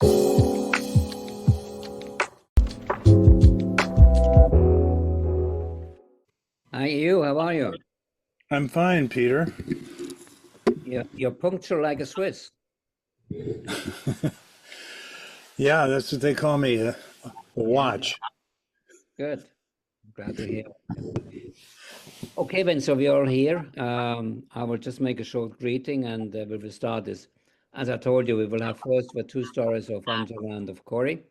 Hi, you. How are you? I'm fine, Peter. You're punctual like a Swiss. Yeah, that's what they call me, the Yeah, watch. good. Glad to hear. Okay, then, so we're all here. I will just make a short greeting and we will start this. As I told you, we will have first the two stories of Angela and of Corey.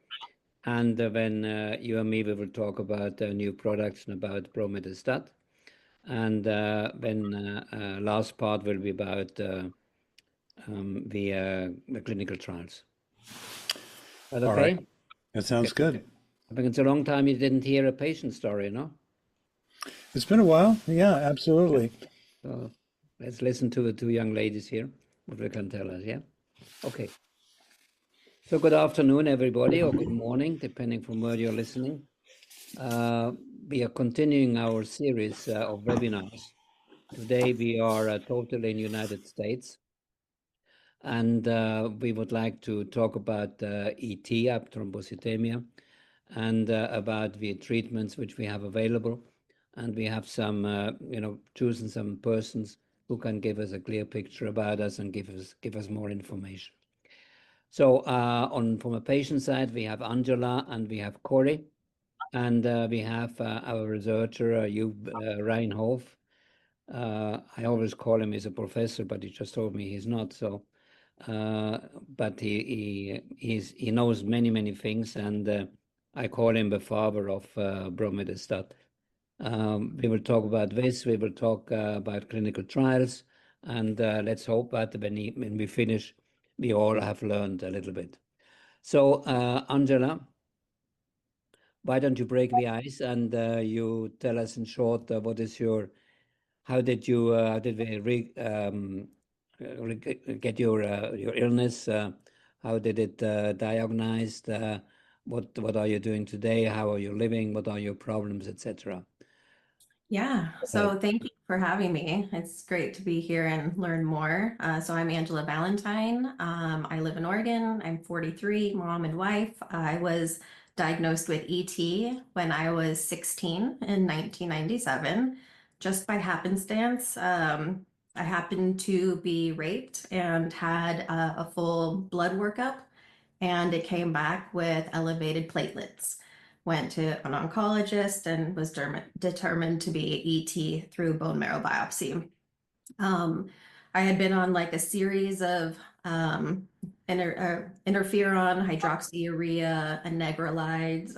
And then you and me, we will talk about new products and about bromidestat. And then last part will be about the clinical trials. Is that All right, okay? that Okay. sounds good. I think it's a long time you didn't hear a patient story, no? It's been a while. Yeah, Yeah. absolutely. So let's listen to the two young ladies here, what they can tell us, yeah? Okay. So good afternoon, everybody, or good morning, depending from where you're listening. Uh, we are continuing our series of webinars. Today we are totally in United States, and we would like to talk about ET, thrombocythemia, and about the treatments which we have available. And we have some, chosen some persons who can give us a clear picture about us and give us more information. So on from a patient side, we have Angela and we have Corey, and we have our researcher, Hugh Rainhoff. I always call him as a professor, but he just told me he's not. So, but he knows many things, and I call him the father of bromidestat. We will talk about this. We will talk about clinical trials, and let's hope that when we finish, we all have learned a little bit. So, Angela, why don't you break the ice and you tell us in short how did we get your illness? How did it diagnosed? What are you doing today? How are you living? What are your problems, etc.? Yeah, Okay. so thank you for having me. It's great to be here and learn more. So I'm Angela Valentine. I live in Oregon. I'm 43, mom and wife. I was diagnosed with ET when I was 16 in 1997, just by happenstance. I happened to be raped and had a full blood workup, and it came back with elevated platelets. Went to an oncologist and was determined to be ET through bone marrow biopsy. Um, I had been on like a series of interferon, hydroxyurea, and negralides,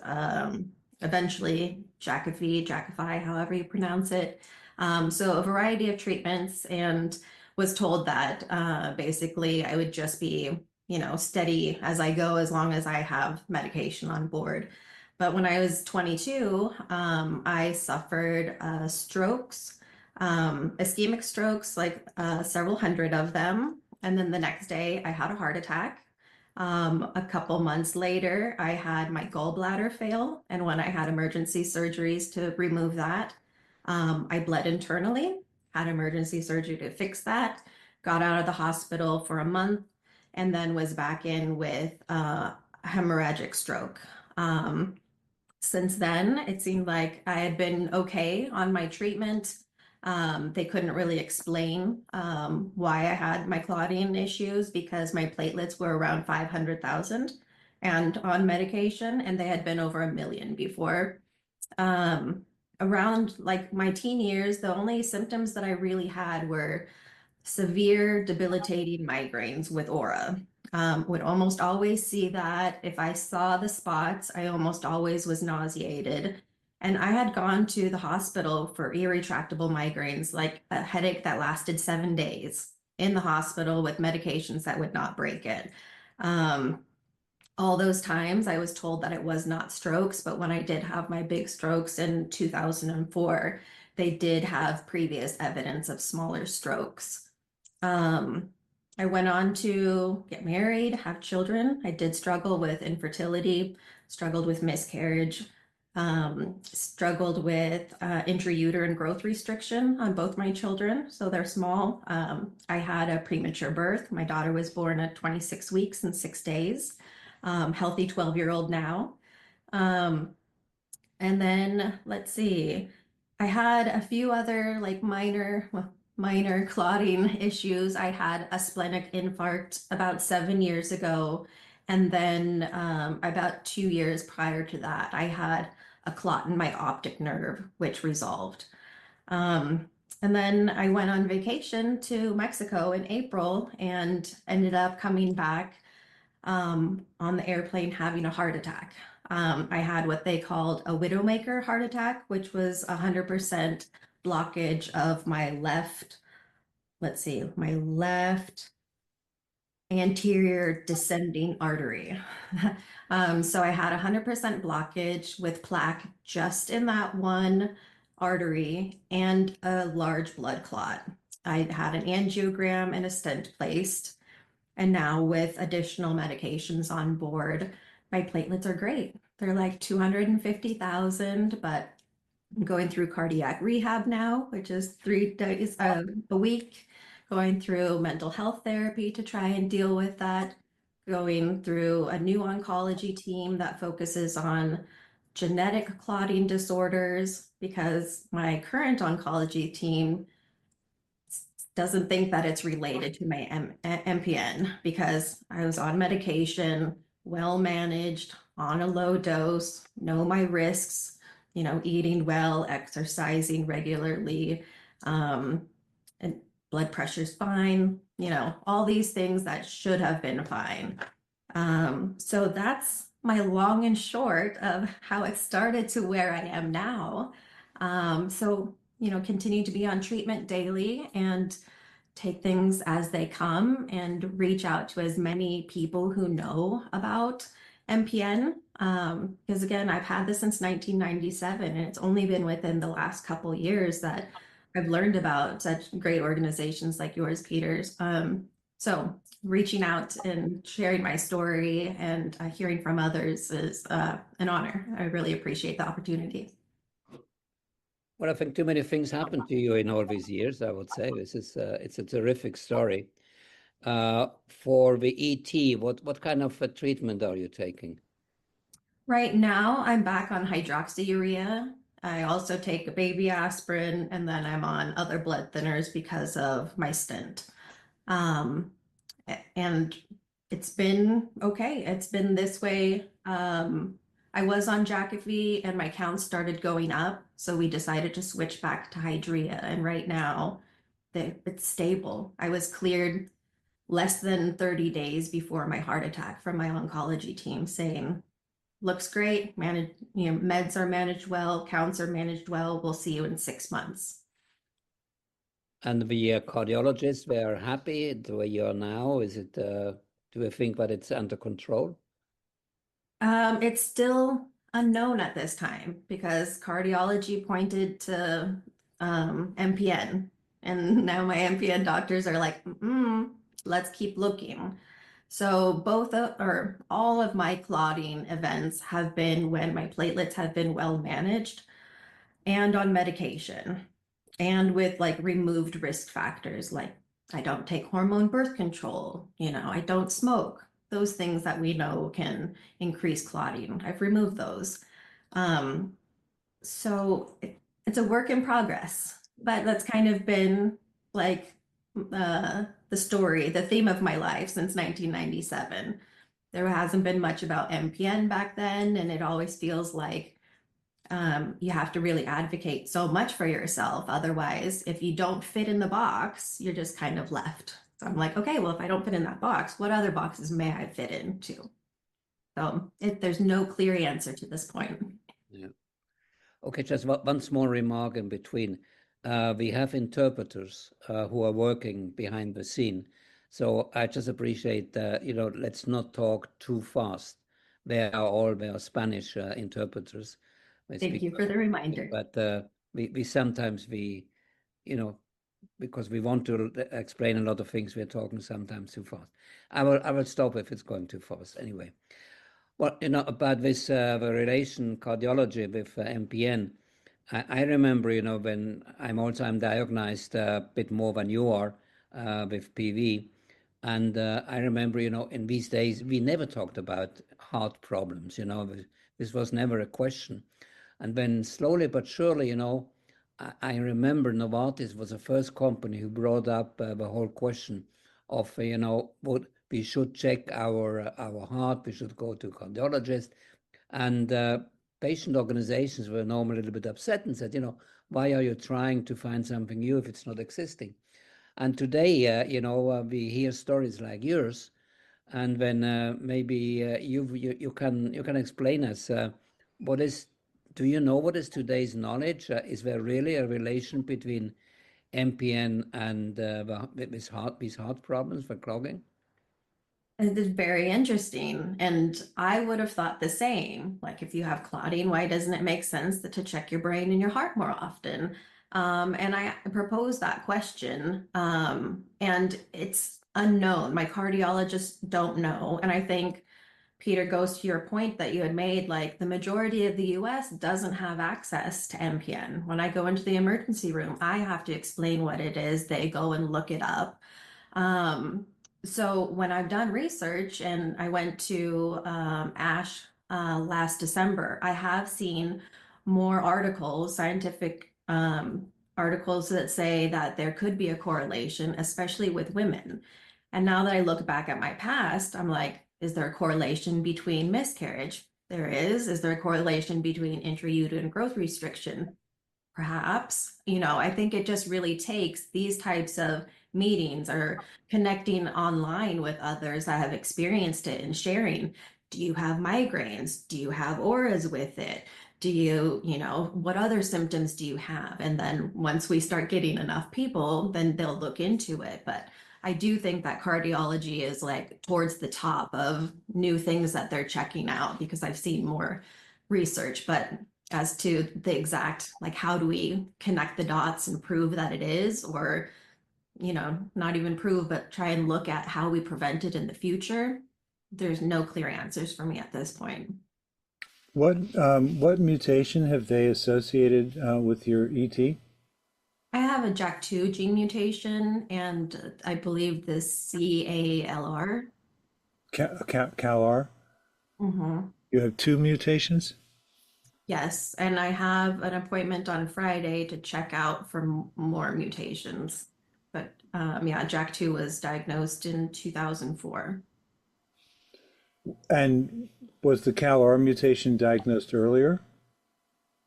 eventually Jakafi, however you pronounce it. So a variety of treatments, and was told that basically I would just be, steady as I go as long as I have medication on board. But when I was 22, I suffered strokes, ischemic strokes, like several hundred of them. And then the next day, I had a heart attack. A couple months later, I had my gallbladder fail. And when I had emergency surgeries to remove that, I bled internally, had emergency surgery to fix that, got out of the hospital for a month, and then was back in with hemorrhagic stroke. Since then, it seemed like I had been okay on my treatment. They couldn't really explain why I had my clotting issues because my platelets were around 500,000 and on medication, and they had been over 1 million before. Um, Around like my teen years, the only symptoms that I really had were severe debilitating migraines with aura. Would almost always see that. If I saw the spots, I almost always was nauseated. And I had gone to the hospital for irretractable migraines, like a headache that lasted 7 days in the hospital with medications that would not break it. Um, all those times I was told that it was not strokes, but when I did have my big strokes in 2004, they did have previous evidence of smaller strokes. Um, I went on to get married, have children. I did struggle with infertility, struggled with miscarriage, struggled with intrauterine growth restriction on both my children. So they're small. I had a premature birth. My daughter was born at 26 weeks and 6 days. healthy 12-year-old now. And then let's see, I had a few other like minor clotting issues. I had a splenic infarct about 7 years ago. And then about 2 years prior to that, I had a clot in my optic nerve, which resolved. And then I went on vacation to Mexico in April and ended up coming back on the airplane having a heart attack. I had what they called a widowmaker heart attack, which was 100% blockage of my left, let's see, my left anterior descending artery. So I had 100% blockage with plaque just in that one artery and a large blood clot. I had an angiogram and a stent placed. And now with additional medications on board, my platelets are great. They're like 250,000, but I'm going through cardiac rehab now, which is 3 days a week, going through mental health therapy to try and deal with that, going through a new oncology team that focuses on genetic clotting disorders because my current oncology team doesn't think that it's related to my MPN because I was on medication, well managed, on a low dose, know my risks, eating well, exercising regularly, and blood pressure's fine, all these things that should have been fine. So that's my long and short of how it started to where I am now. So continue to be on treatment daily and take things as they come and reach out to as many people who know about MPN. Because again, I've had this since 1997, and it's only been within the last couple years that I've learned about such great organizations like yours, Peters. So reaching out and sharing my story and hearing from others is an honor. I really appreciate the opportunity. Well, I think too many things happened to you in all these years, I would say. It's a terrific story. For the ET, what kind of treatment are you taking? Right now, I'm back on hydroxyurea. I also take a baby aspirin, and then I'm on other blood thinners because of my stent. And it's been okay. It's been this way. I was on Jakafi and my counts started going up. So we decided to switch back to Hydrea. And right now it's stable. I was cleared less than 30 days before my heart attack from my oncology team saying, looks great, meds are managed well, counts are managed well. We'll see you in 6 months. And the cardiologists were happy the way you are now? Is it, do you think that it's under control? It's still unknown at this time because cardiology pointed to MPN, and now my MPN doctors are like, let's keep looking. So or all of my clotting events have been when my platelets have been well managed and on medication and with like removed risk factors, like I don't take hormone birth control, I don't smoke, those things that we know can increase clotting. I've removed those. So it's a work in progress, but that's kind of been like the story, the theme of my life since 1997. There hasn't been much about MPN back then, and it always feels like you have to really advocate so much for yourself. Otherwise, if you don't fit in the box, you're just kind of left. So I'm like, okay, well, if I don't fit in that box, what other boxes may I fit into? So there's no clear answer to this point. Yeah. Okay, just one small remark in between. We have interpreters who are working behind the scene. So I just appreciate, let's not talk too fast. They are Spanish interpreters. Thank you for the reminder. But we sometimes, because we want to explain a lot of things, we're talking sometimes too fast. I will stop if it's going too fast anyway. Well, about this the relation cardiology with MPN, I remember, when I'm diagnosed a bit more than you are with PV, And I remember, in these days, we never talked about heart problems, this was never a question. And then slowly but surely, I remember Novartis was the first company who brought up the whole question of, what we should check our heart, we should go to a cardiologist. And patient organizations were normally a little bit upset and said, why are you trying to find something new if it's not existing? And today, we hear stories like yours, and then maybe you can explain us what is. Do you know what is today's knowledge? Is there really a relation between MPN and these heart problems for clogging? It is very interesting. And I would have thought the same. Like, if you have clotting, why doesn't it make sense to check your brain and your heart more often? And I proposed that question, and it's unknown. My cardiologists don't know. And I think, Peter, goes to your point that you had made, like the majority of the US doesn't have access to MPN. When I go into the emergency room, I have to explain what it is. They go and look it up. So when I've done research, and I went to ASH last December, I have seen more articles, scientific articles that say that there could be a correlation, especially with women. And now that I look back at my past, I'm like, is there a correlation between miscarriage? There is. Is there a correlation between intrauterine growth restriction? Perhaps. I think it just really takes these types of meetings or connecting online with others that have experienced it and sharing. Do you have migraines? Do you have auras with it? Do you, what other symptoms do you have? And then once we start getting enough people, then they'll look into it. But I do think that cardiology is like towards the top of new things that they're checking out, because I've seen more research. But as to the exact, like, how do we connect the dots and prove that it is, or, not even prove, but try and look at how we prevent it in the future, there's no clear answers for me at this point. What mutation have they associated with your ET? I have a JAK2 gene mutation, and I believe the CALR. CALR? Mm-hmm. You have two mutations? Yes, and I have an appointment on Friday to check out for more mutations. But yeah, JAK2 was diagnosed in 2004. And was the CALR mutation diagnosed earlier?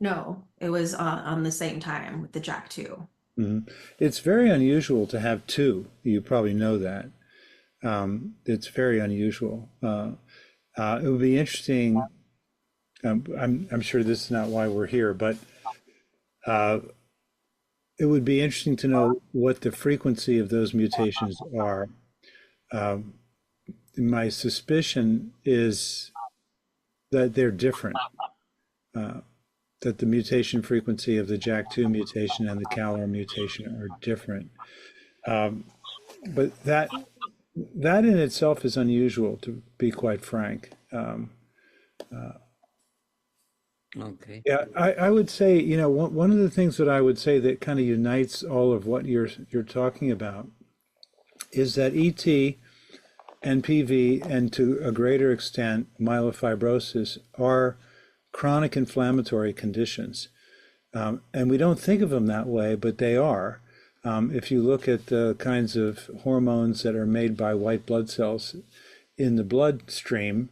No, it was on the same time with the JAK2. It's very unusual to have two. You probably know that. It's very unusual. It would be interesting. I'm sure this is not why we're here, but it would be interesting to know what the frequency of those mutations are. My suspicion is that they're different, that the mutation frequency of the JAK2 mutation and the CALR mutation are different. But that in itself is unusual, to be quite frank. Okay. Yeah, I would say, one of the things that I would say that kind of unites all of what you're talking about is that ET and PV, and to a greater extent myelofibrosis, are chronic inflammatory conditions. And we don't think of them that way, but they are. If you look at the kinds of hormones that are made by white blood cells in the bloodstream,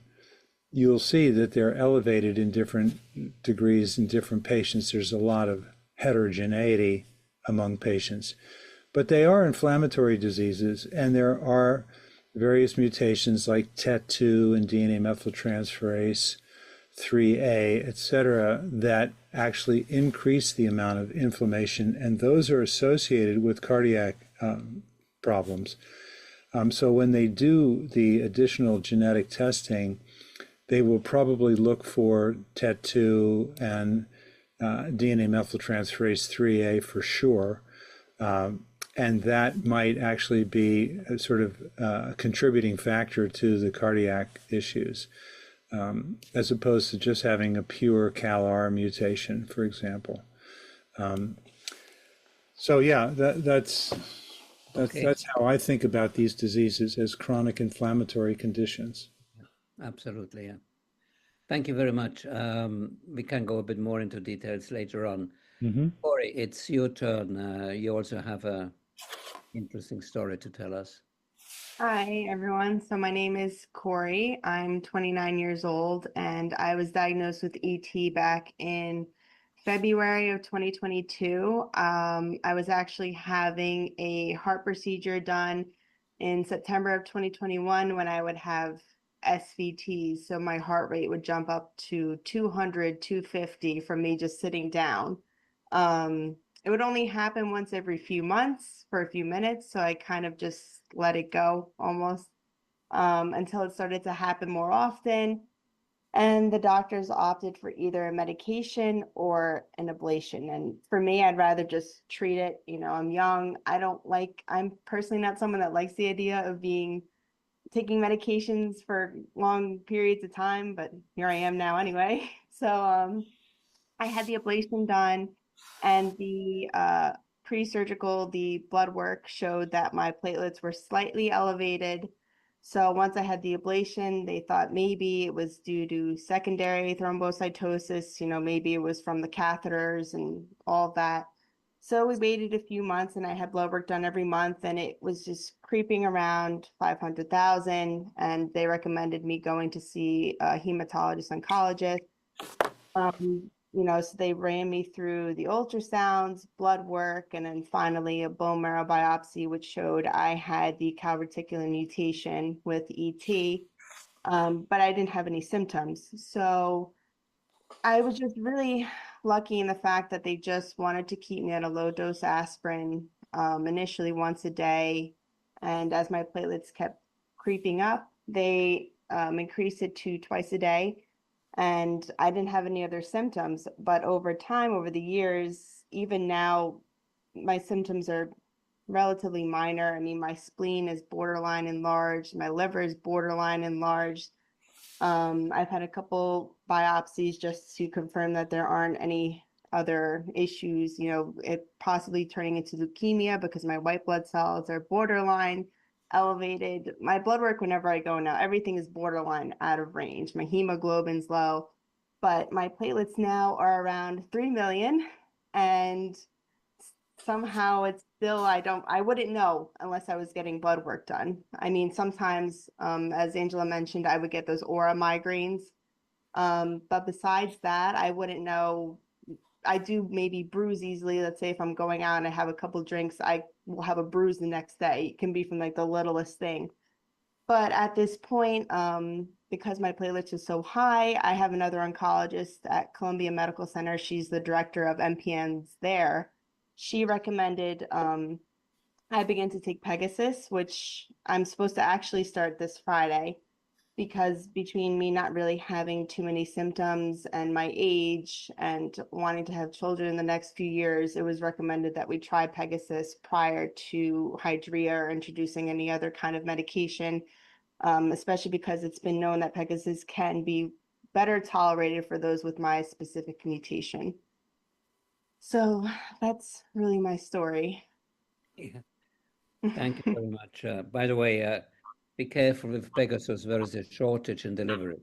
you'll see that they're elevated in different degrees in different patients. There's a lot of heterogeneity among patients, but they are inflammatory diseases, and there are various mutations like TET2 and DNA methyltransferase 3A, et cetera, that actually increase the amount of inflammation, and those are associated with cardiac problems. So when they do the additional genetic testing, they will probably look for TET2 and DNA methyltransferase 3A for sure. And that might actually be a sort of contributing factor to the cardiac issues, as opposed to just having a pure CALR mutation, for example. So yeah, that's Okay, That's how I think about these diseases, as chronic inflammatory conditions. absolutely. Yeah. Thank you very much. We can go a bit more into details later on. Hmm. Corey, it's your turn. You also have a interesting story to tell us. Hi, everyone. So my name is Corey. I'm 29 years old, and I was diagnosed with ET back in February of 2022. I was actually having a heart procedure done in September of 2021 when I would have SVTs. So my heart rate would jump up to 200, 250 from me just sitting down. It would only happen once every few months for a few minutes, so I kind of just let it go almost until it started to happen more often. And the doctors opted for either a medication or an ablation. And for me, I'd rather just treat it. I'm young. I'm personally not someone that likes the idea of taking medications for long periods of time, but here I am now anyway. So I had the ablation done, and the pre-surgical, the blood work showed that my platelets were slightly elevated. So once I had the ablation, they thought maybe it was due to secondary thrombocytosis, maybe it was from the catheters and all of that. So we waited a few months, and I had blood work done every month, and it was just creeping around 500,000, and they recommended me going to see a hematologist oncologist. So they ran me through the ultrasounds, blood work, and then finally a bone marrow biopsy, which showed I had the calreticulin mutation with ET, but I didn't have any symptoms. So I was just really lucky in the fact that they just wanted to keep me at a low dose aspirin, initially once a day. And as my platelets kept creeping up, they increased it to twice a day. And I didn't have any other symptoms. But over time, over the years, even now, my symptoms are relatively minor. I mean, my spleen is borderline enlarged, my liver is borderline enlarged. I've had a couple biopsies just to confirm that there aren't any other issues, it possibly turning into leukemia because my white blood cells are borderline elevated. My blood work, whenever I go now, everything is borderline out of range. My hemoglobin's low, but my platelets now are around 3 million, and somehow it's still, I wouldn't know unless I was getting blood work done. I mean, sometimes, as Angela mentioned, I would get those aura migraines. But besides that, I wouldn't know. I do maybe bruise easily. Let's say if I'm going out and I have a couple drinks, I will have a bruise the next day. It can be from like the littlest thing. But at this point, because my platelets is so high, I have another oncologist at Columbia Medical Center. She's the director of MPNs there. She recommended I began to take Pegasus, which I'm supposed to actually start this Friday, because between me not really having too many symptoms and my age and wanting to have children in the next few years, it was recommended that we try Pegasus prior to Hydrea or introducing any other kind of medication, especially because it's been known that Pegasus can be better tolerated for those with my specific mutation. So that's really my story. Yeah. Thank you very much. By the way, be careful with Pegasus. There is a shortage in delivery.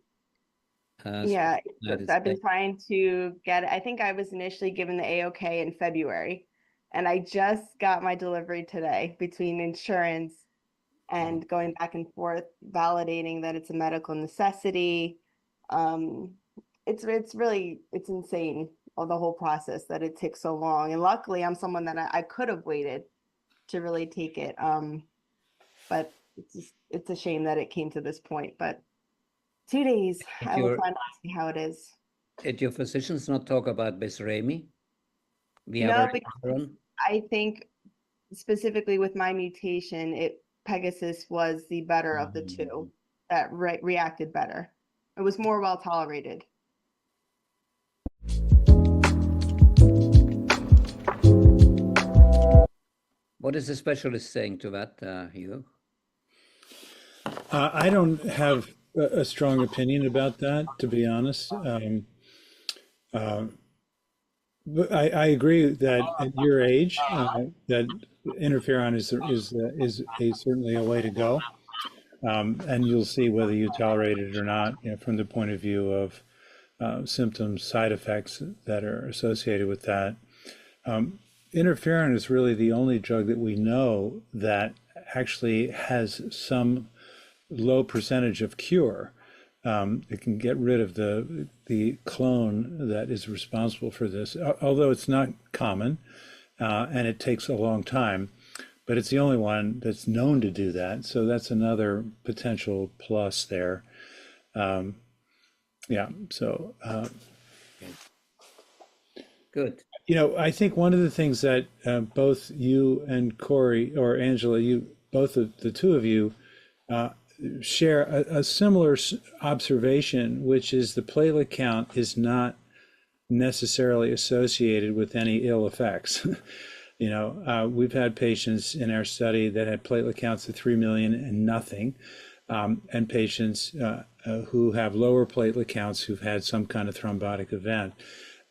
Yeah, United I've been States. trying to get it. I think I was initially given the AOK in February, and I just got my delivery today between insurance Oh, and going back and forth, validating that it's a medical necessity. Um, it's insane, the whole process that it takes so long. And luckily, I'm someone that I could have waited to really take it. But it's a shame that it came to this point. But 2 days, Did I will your try not to see how it is. did your physicians not talk about Bisremi, the No, other because interferon? I think specifically with my mutation, Pegasus was the better of the two that reacted better. It was more well tolerated. What is the specialist saying to that, Hugh? I don't have a strong opinion about that, to be honest. But I agree that at your age, that interferon is certainly a way to go, and you'll see whether you tolerate it or not, from the point of view of symptoms, side effects that are associated with that. Interferon is really the only drug that we know that actually has some low percentage of cure. It can get rid of the clone that is responsible for this, although it's not common, and it takes a long time. But it's the only one that's known to do that, so that's another potential plus there. Yeah. So. Good. I think one of the things that both you and Corey, or Angela, both of the two of you, share a similar observation, which is the platelet count is not necessarily associated with any ill effects. We've had patients in our study that had platelet counts of 3 million and nothing, and patients who have lower platelet counts who've had some kind of thrombotic event.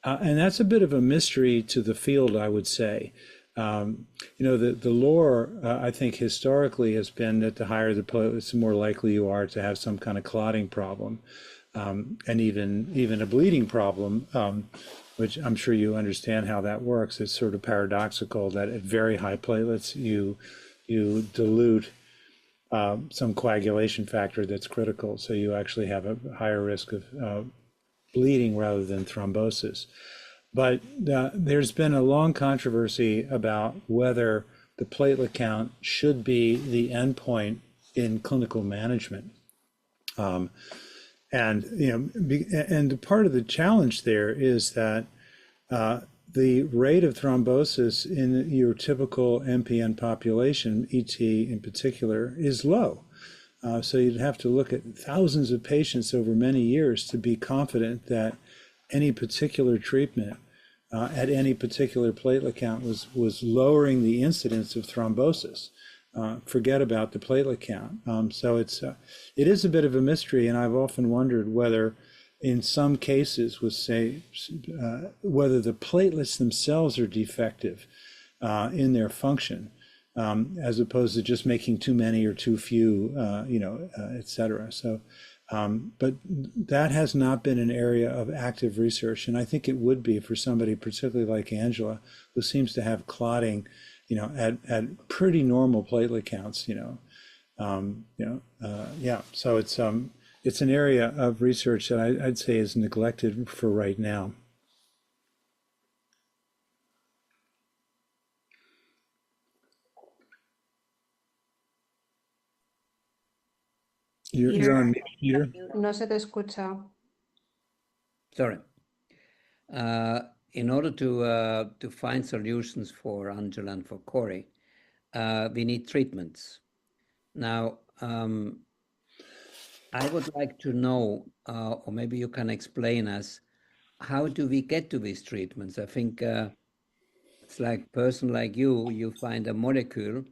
And that's a bit of a mystery to the field, I would say. The lore, I think, historically has been that the higher the platelets, the more likely you are to have some kind of clotting problem, and even a bleeding problem, which I'm sure you understand how that works. It's sort of paradoxical that at very high platelets, you dilute some coagulation factor that's critical, so you actually have a higher risk of bleeding rather than thrombosis. But there's been a long controversy about whether the platelet count should be the endpoint in clinical management. And part of the challenge there is that the rate of thrombosis in your typical MPN population, ET in particular, is low. So you'd have to look at thousands of patients over many years to be confident that any particular treatment at any particular platelet count was lowering the incidence of thrombosis. Forget about the platelet count. So it is a bit of a mystery, and I've often wondered whether in some cases whether the platelets themselves are defective in their function, as opposed to just making too many or too few, et cetera. So, but that has not been an area of active research, and I think it would be for somebody particularly like Angela, who seems to have clotting, at pretty normal platelet counts. Yeah. So it's an area of research that I'd say is neglected for right now. You're on mute, Peter. No se te escucha. Sorry. In order to find solutions for Angela and for Corey, we need treatments. Now, I would like to know, or maybe you can explain us, how do we get to these treatments? I think it's like a person like you find a molecule,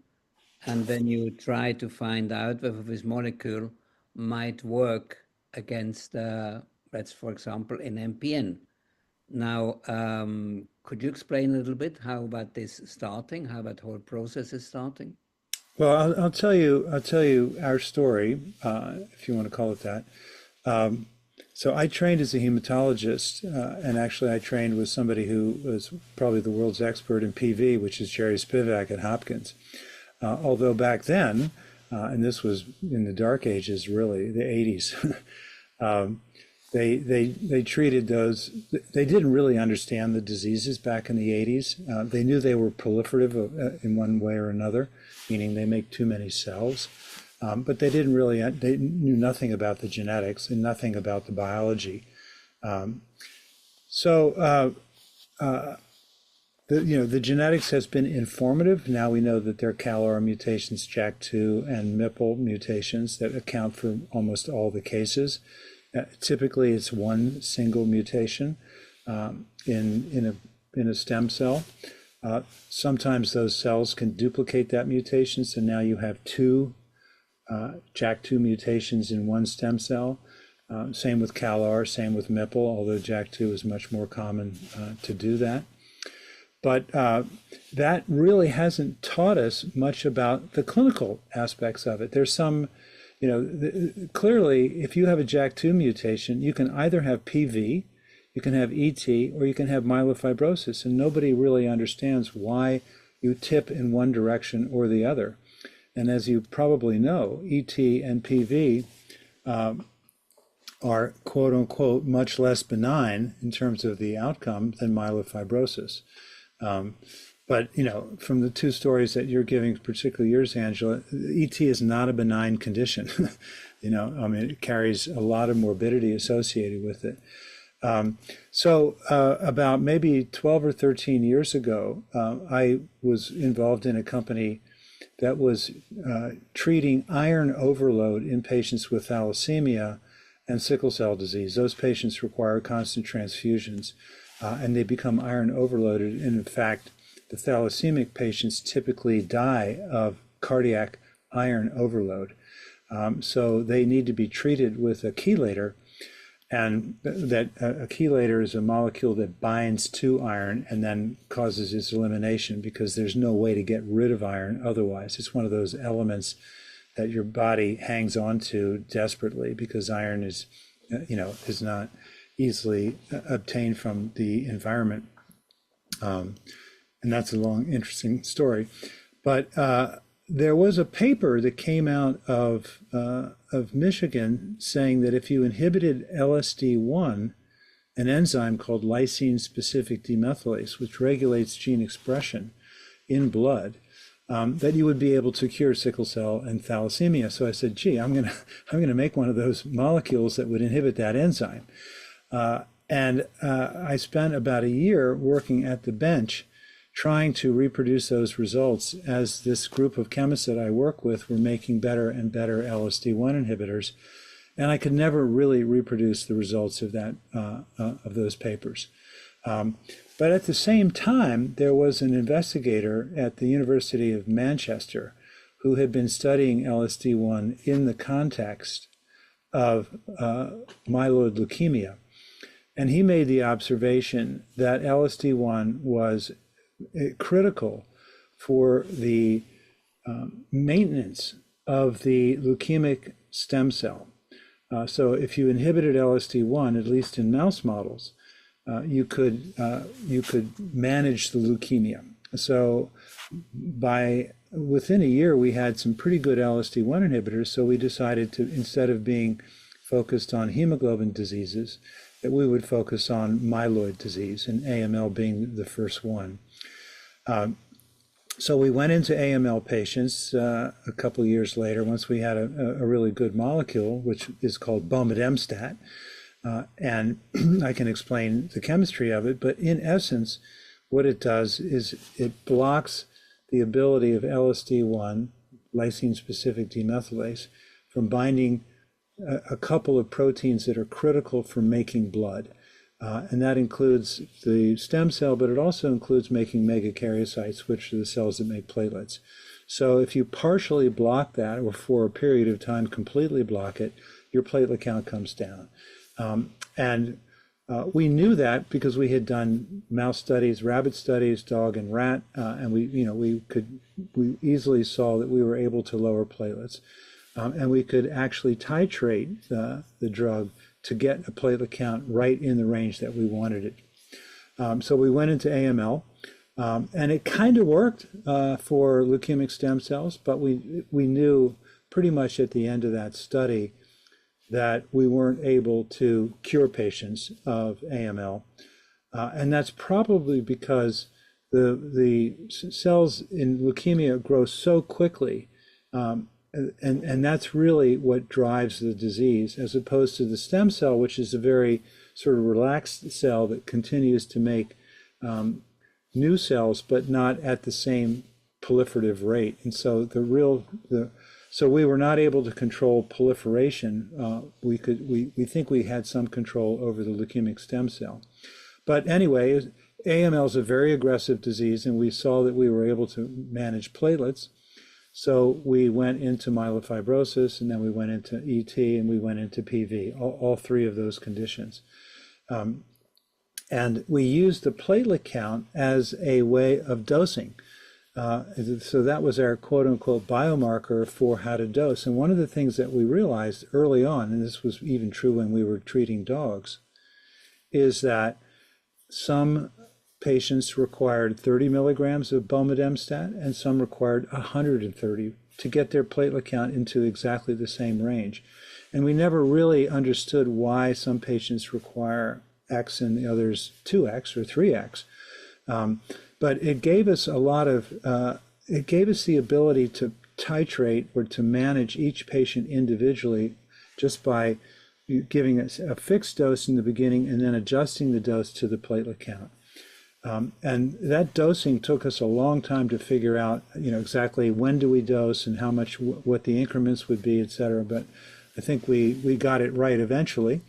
and then you try to find out whether this molecule might work against, let's, for example, in MPN. Now, could you explain a little bit how about this starting, how that whole process is starting? Well, I'll tell you our story, if you want to call it that. So I trained as a hematologist, and actually I trained with somebody who was probably the world's expert in PV, which is Jerry Spivak at Hopkins. Although back then, and this was in the dark ages, really, the 80s, they treated those. They didn't really understand the diseases back in the 80s. They knew they were proliferative in one way or another, meaning they make too many cells. But they knew nothing about the genetics and nothing about the biology. The genetics has been informative. Now we know that there are CALR mutations, JAK2 and MIPL mutations that account for almost all the cases. Typically, it's one single mutation in a stem cell. Sometimes those cells can duplicate that mutation, so now you have two JAK2 mutations in one stem cell. Same with CALR, same with MIPL, although JAK2 is much more common to do that. But that really hasn't taught us much about the clinical aspects of it. There's some, clearly, if you have a JAK2 mutation, you can either have PV, you can have ET, or you can have myelofibrosis, and nobody really understands why you tip in one direction or the other. And as you probably know, ET and PV are quote unquote much less benign in terms of the outcome than myelofibrosis. But from the two stories that you're giving, particularly yours, Angela, ET is not a benign condition. It carries a lot of morbidity associated with it. So about maybe 12 or 13 years ago, I was involved in a company that was treating iron overload in patients with thalassemia and sickle cell disease. Those patients require constant transfusions, and they become iron overloaded. And in fact, the thalassemic patients typically die of cardiac iron overload. So they need to be treated with a chelator. And that a chelator is a molecule that binds to iron and then causes its elimination, because there's no way to get rid of iron otherwise. It's one of those elements that your body hangs on to desperately, because iron is not easily obtained from the environment. And that's a long, interesting story. But there was a paper that came out of Michigan saying that if you inhibited LSD1, an enzyme called lysine-specific demethylase, which regulates gene expression in blood, that you would be able to cure sickle cell and thalassemia. So I said, gee, I'm gonna make one of those molecules that would inhibit that enzyme. And I spent about a year working at the bench trying to reproduce those results as this group of chemists that I work with were making better and better LSD1 inhibitors. And I could never really reproduce the results of that of those papers. But at the same time, there was an investigator at the University of Manchester who had been studying LSD1 in the context of myeloid leukemia. And he made the observation that LSD1 was critical for the maintenance of the leukemic stem cell. So if you inhibited LSD1, at least in mouse models, you could manage the leukemia. So within a year, we had some pretty good LSD1 inhibitors. So we decided to, instead of being focused on hemoglobin diseases, that we would focus on myeloid disease, and AML being the first one. So we went into AML patients a couple of years later, once we had a really good molecule, which is called bomedemstat. And I can explain the chemistry of it, but in essence, what it does is it blocks the ability of LSD1, lysine-specific demethylase, from binding a couple of proteins that are critical for making blood. And that includes the stem cell, but it also includes making megakaryocytes, which are the cells that make platelets. So if you partially block that, or for a period of time completely block it, your platelet count comes down. And we knew that because we had done mouse studies, rabbit studies, dog and rat, and we easily saw that we were able to lower platelets. And we could actually titrate the drug to get a platelet count right in the range that we wanted it. So we went into AML, and it kind of worked for leukemic stem cells, but we knew pretty much at the end of that study that we weren't able to cure patients of AML. And that's probably because the cells in leukemia grow so quickly, and that's really what drives the disease, as opposed to the stem cell, which is a very sort of relaxed cell that continues to make new cells, but not at the same proliferative rate. And so so we were not able to control proliferation. We think we had some control over the leukemic stem cell. But anyway, AML is a very aggressive disease, and we saw that we were able to manage platelets. So we went into myelofibrosis, and then we went into ET, and we went into PV, all three of those conditions. And we used the platelet count as a way of dosing. So that was our quote unquote biomarker for how to dose. And one of the things that we realized early on, and this was even true when we were treating dogs, is that some patients required 30 milligrams of bomedemstat and some required 130 to get their platelet count into exactly the same range. And we never really understood why some patients require X and the others 2X or 3X. But it gave us a lot of, it gave us the ability to titrate or to manage each patient individually just by giving us a fixed dose in the beginning and then adjusting the dose to the platelet count. And that dosing took us a long time to figure out, exactly when do we dose and how much, what the increments would be, et cetera. But I think we got it right eventually.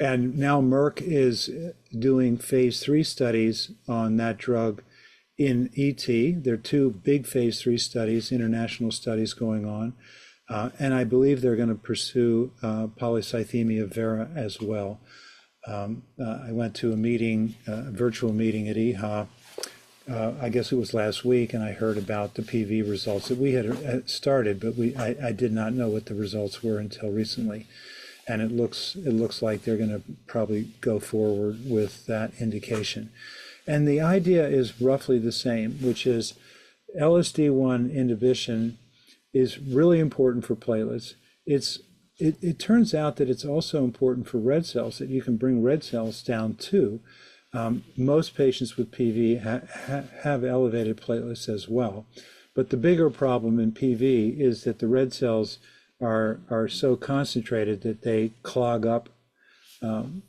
And now Merck is doing phase 3 studies on that drug in ET. There are 2 big phase 3 studies, international studies going on. And I believe they're going to pursue polycythemia vera as well. I went to a meeting, a virtual meeting at EHA, I guess it was last week, and I heard about the PV results that we had started, but I did not know what the results were until recently. And it looks like they're going to probably go forward with that indication. And the idea is roughly the same, which is LSD1 inhibition is really important for platelets. It turns out that it's also important for red cells, that you can bring red cells down too. Most patients with PV have elevated platelets as well. But the bigger problem in PV is that the red cells are so concentrated that they clog up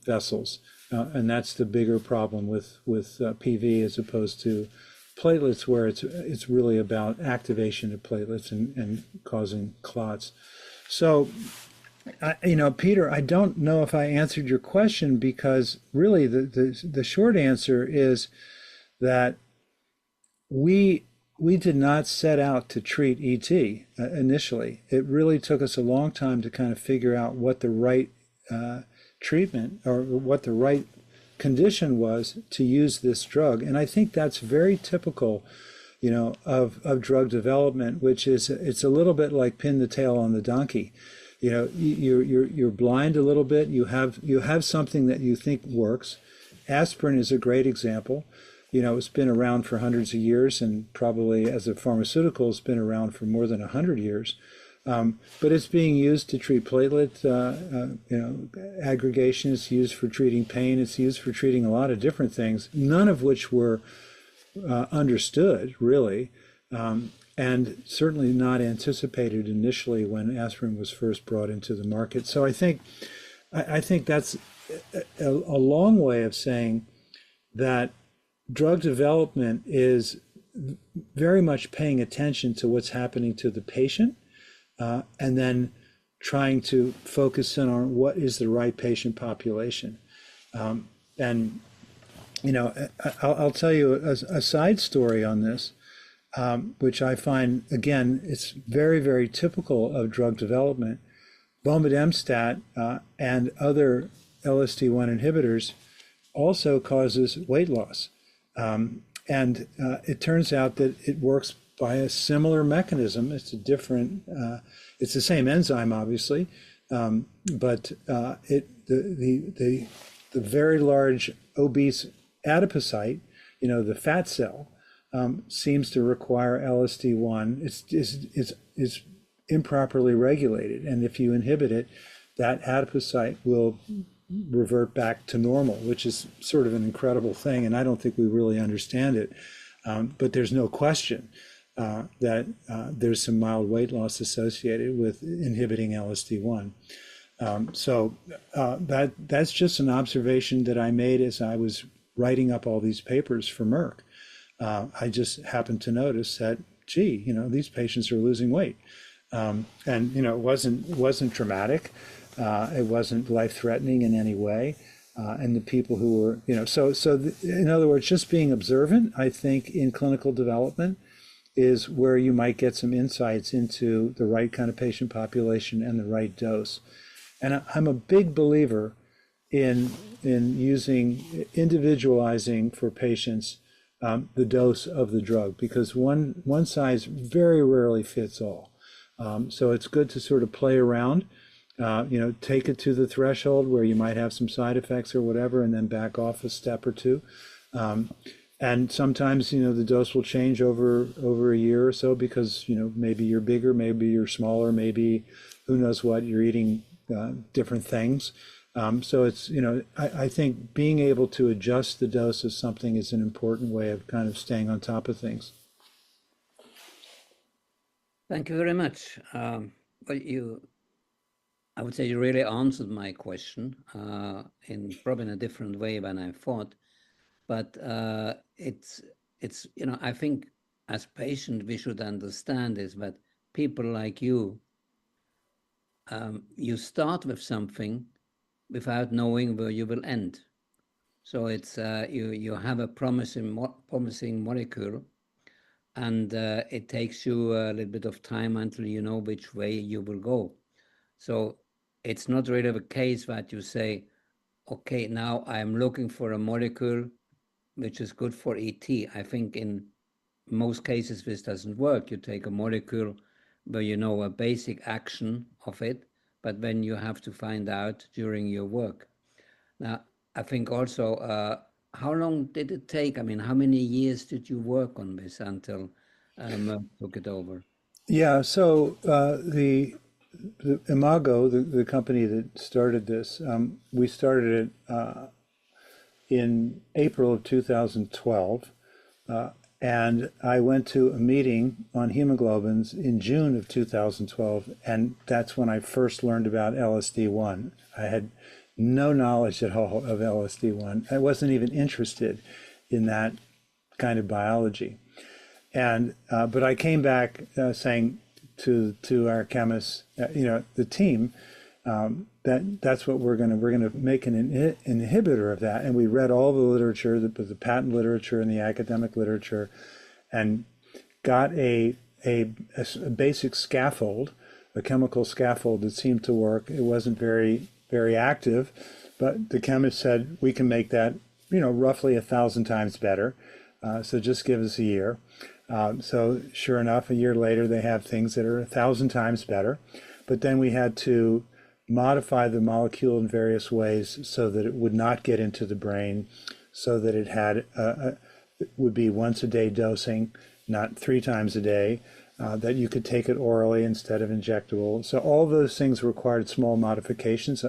vessels. And that's the bigger problem with PV as opposed to platelets, where it's really about activation of platelets and causing clots. So, Peter, I don't know if I answered your question, because really the short answer is that we did not set out to treat ET initially. It really took us a long time to kind of figure out what the right treatment or what the right condition was to use this drug. And I think that's very typical, of drug development, which is, it's a little bit like pin the tail on the donkey. You're blind a little bit. You have something that you think works. Aspirin is a great example. It's been around for hundreds of years, and probably as a pharmaceutical, it's been around for more than 100 years. But it's being used to treat platelet aggregation. It's used for treating pain. It's used for treating a lot of different things, none of which were understood, really, and certainly not anticipated initially when aspirin was first brought into the market. So I think that's a long way of saying that drug development is very much paying attention to what's happening to the patient, and then trying to focus in on what is the right patient population. And I'll tell you a side story on this, which I find, again, it's very, very typical of drug development. Bomedemstat and other LSD1 inhibitors also causes weight loss. And it turns out that it works by a similar mechanism. It's a different, it's the same enzyme, obviously, but the very large obese adipocyte, the fat cell, seems to require LSD1. It's improperly regulated, and if you inhibit it, that adipocyte will revert back to normal, which is sort of an incredible thing, and I don't think we really understand it. But there's no question that there's some mild weight loss associated with inhibiting LSD1. So that's just an observation that I made as I was writing up all these papers for Merck. I just happened to notice that, gee, these patients are losing weight, and it wasn't dramatic. It wasn't life-threatening in any way. And the people who were, in other words, just being observant, I think, in clinical development is where you might get some insights into the right kind of patient population and the right dose. And I'm a big believer in using individualizing for patients the dose of the drug, because one size very rarely fits all. So it's good to sort of play around, take it to the threshold where you might have some side effects or whatever, and then back off a step or two. And sometimes, the dose will change over a year or so because, maybe you're bigger, maybe you're smaller, maybe who knows what, you're eating different things. So it's, I think being able to adjust the dose of something is an important way of kind of staying on top of things. Thank you very much. I would say you really answered my question in probably in a different way than I thought. But it's I think as patients we should understand is that people like you, you start with something without knowing where you will end. So it's you have a promising molecule, and it takes you a little bit of time until you know which way you will go. So it's not really the case that you say, okay, now I'm looking for a molecule which is good for ET. I think in most cases this doesn't work. You take a molecule where you know a basic action of it, but then you have to find out during your work. Now, I think also, how long did it take? I mean, how many years did you work on this until Merck took it over? Yeah, so the Imago, the company that started this, we started it in April of 2012. And I went to a meeting on hemoglobins in June of 2012, and that's when I first learned about LSD1. I had no knowledge at all of LSD1. I wasn't even interested in that kind of biology. And but I came back saying to our chemists, the team, that's what we're going to make an inhibitor of that. And we read all the literature, the patent literature and the academic literature, and got a basic scaffold, a chemical scaffold that seemed to work. It wasn't very active, but the chemist said we can make that roughly 1,000 times better. So just give us a year. So sure enough, a year later they have things that are 1,000 times better. But then we had to modify the molecule in various ways so that it would not get into the brain, so that it had it would be once a day dosing, not 3 times a day, that you could take it orally instead of injectable. So all those things required small modifications,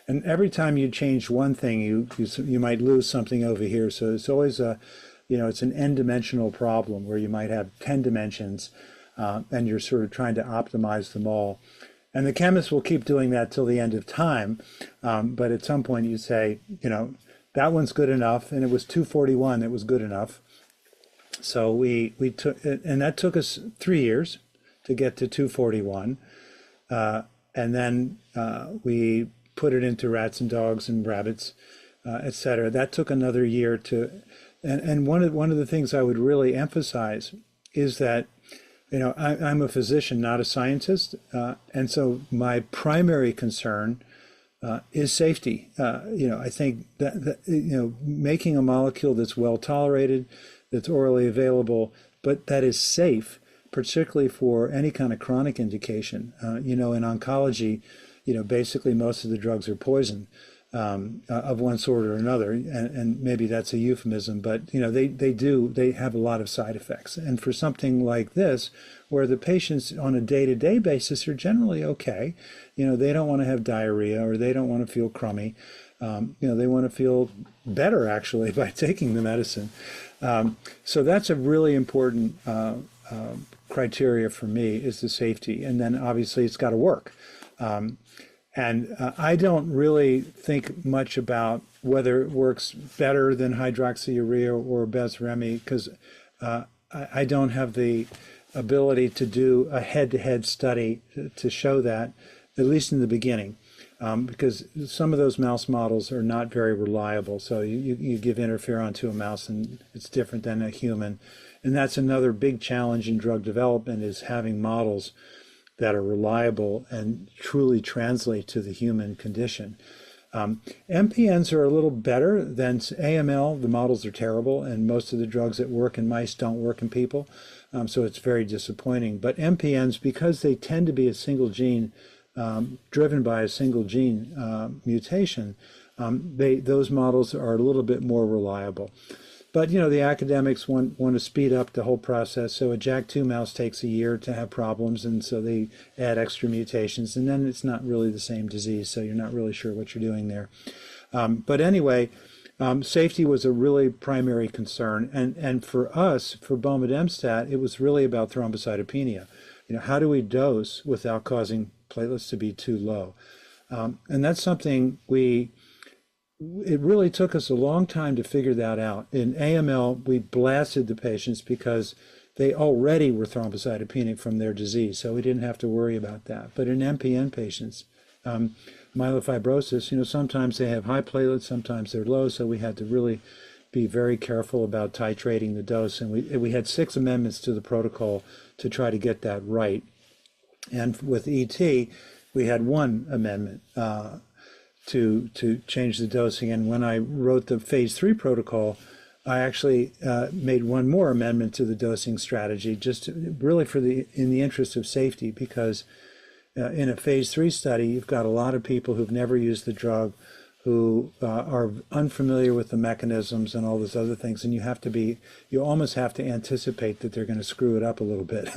and every time you change one thing, you might lose something over here. So it's always it's an n-dimensional problem where you might have 10 dimensions, and you're sort of trying to optimize them all. And the chemists will keep doing that till the end of time. But at some point you say, that one's good enough. And it was 241 that was good enough. So we took, and that took us 3 years to get to 241. And then we put it into rats and dogs and rabbits, et cetera. That took another year to, and one of the things I would really emphasize is that I'm a physician, not a scientist, and so my primary concern is safety. I think that making a molecule that's well tolerated, that's orally available, but that is safe, particularly for any kind of chronic indication. In oncology, basically most of the drugs are poison. Of one sort or another, and maybe that's a euphemism, but they have a lot of side effects. And for something like this, where the patients on a day-to-day basis are generally okay, they don't want to have diarrhea or they don't want to feel crummy, they want to feel better actually by taking the medicine. So that's a really important criteria for me, is the safety, and then obviously it's got to work. And I don't really think much about whether it works better than hydroxyurea or Bezremi, because I don't have the ability to do a head-to-head study to show that, at least in the beginning, because some of those mouse models are not very reliable. So you give interferon to a mouse and it's different than a human. And that's another big challenge in drug development, is having models that are reliable and truly translate to the human condition. MPNs are a little better than AML. The models are terrible, and most of the drugs that work in mice don't work in people. So it's very disappointing. But MPNs, because they tend to be a single gene, driven by a single gene mutation, those models are a little bit more reliable. But, the academics want to speed up the whole process. So a JAK2 mouse takes a year to have problems, and so they add extra mutations, and then it's not really the same disease, so you're not really sure what you're doing there. But anyway, safety was a really primary concern. And for us, for bomedemstat, it was really about thrombocytopenia. How do we dose without causing platelets to be too low? And that's something it really took us a long time to figure that out. In AML, we blasted the patients because they already were thrombocytopenic from their disease, so we didn't have to worry about that. But in MPN patients, myelofibrosis, sometimes they have high platelets, sometimes they're low, so we had to really be very careful about titrating the dose. And we had 6 amendments to the protocol to try to get that right. And with ET, we had 1 amendment to change the dosing. And when I wrote the phase 3 protocol, I actually made 1 more amendment to the dosing strategy, just really in the interest of safety, because in a phase 3 study, you've got a lot of people who've never used the drug, who are unfamiliar with the mechanisms and all those other things, and you almost have to anticipate that they're going to screw it up a little bit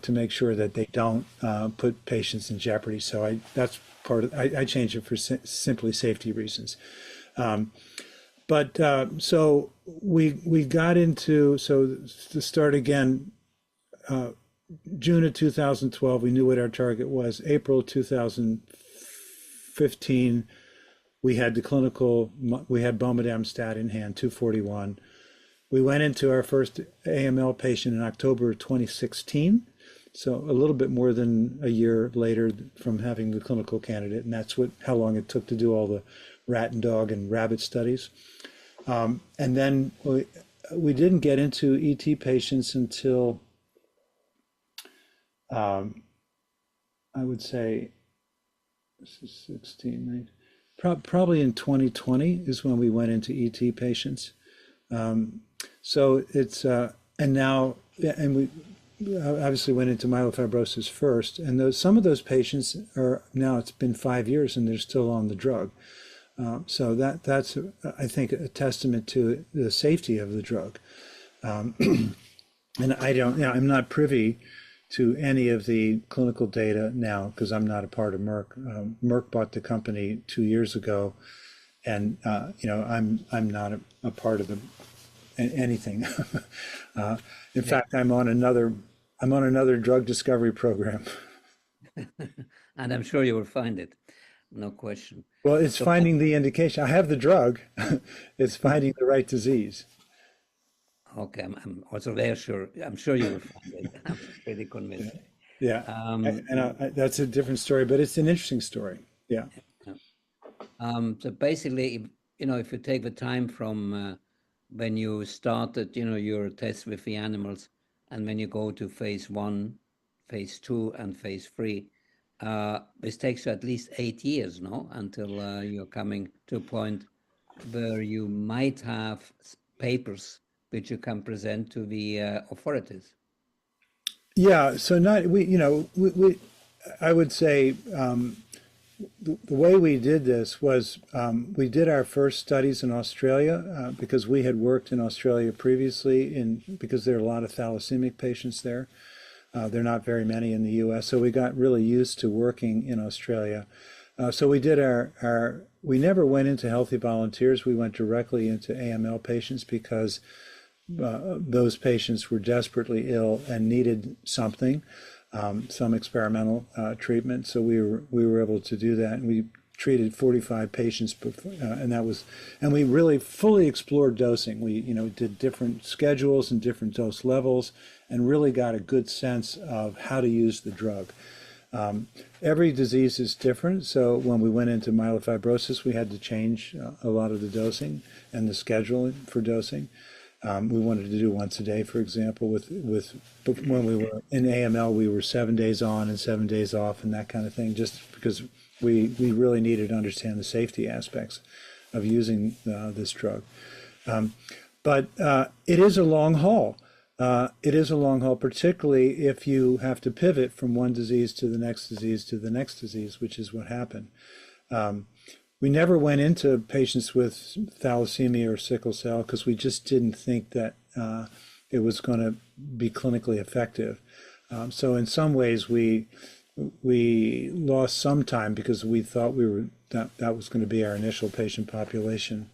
to make sure that they don't put patients in jeopardy. So that's part of, I changed it for simply safety reasons. So we got into, so to start again, June of 2012, we knew what our target was. April 2015, we had bomedemstat in hand, 241. We went into our first AML patient in October 2016. So a little bit more than a year later from having the clinical candidate, and that's how long it took to do all the rat and dog and rabbit studies. And then we didn't get into ET patients until I would say this is 16, probably in 2020 is when we went into ET patients. So it's and we obviously went into myelofibrosis first, and some of those patients are now, it's been 5 years and they're still on the drug. So that's I think a testament to the safety of the drug. And I'm not privy to any of the clinical data now because I'm not a part of Merck. Merck bought the company 2 years ago, and I'm not a part of anything. In fact, I'm on another drug discovery program. And I'm sure you will find it, no question. Well, it's finding the indication. I have the drug. It's finding the right disease. Okay, I'm also very sure. I'm sure you will find it. I'm pretty convinced. Yeah, that's a different story, but it's an interesting story. Yeah. So basically, if you take the time from when you started, your tests with the animals, and when you go to phase 1, phase 2, and phase 3, this takes you at least 8 years, no, until you're coming to a point where you might have papers which you can present to the authorities. Yeah. So I would say the way we did this was we did our first studies in Australia because we had worked in Australia previously because there are a lot of thalassemia patients there. There are not very many in the US, so we got really used to working in Australia. So we did we never went into healthy volunteers. We went directly into AML patients because those patients were desperately ill and needed something. Some experimental treatment, so we were able to do that, and we treated 45 patients before, and we really fully explored dosing. We did different schedules and different dose levels, and really got a good sense of how to use the drug. Every disease is different, so when we went into myelofibrosis, we had to change a lot of the dosing and the scheduling for dosing. We wanted to do once a day, for example, when we were in AML, we were 7 days on and 7 days off and that kind of thing, just because we really needed to understand the safety aspects of using this drug. But it is a long haul. It is a long haul, particularly if you have to pivot from one disease to the next disease to the next disease, which is what happened. We never went into patients with thalassemia or sickle cell because we just didn't think that it was going to be clinically effective. So in some ways, we lost some time because we thought that was going to be our initial patient population.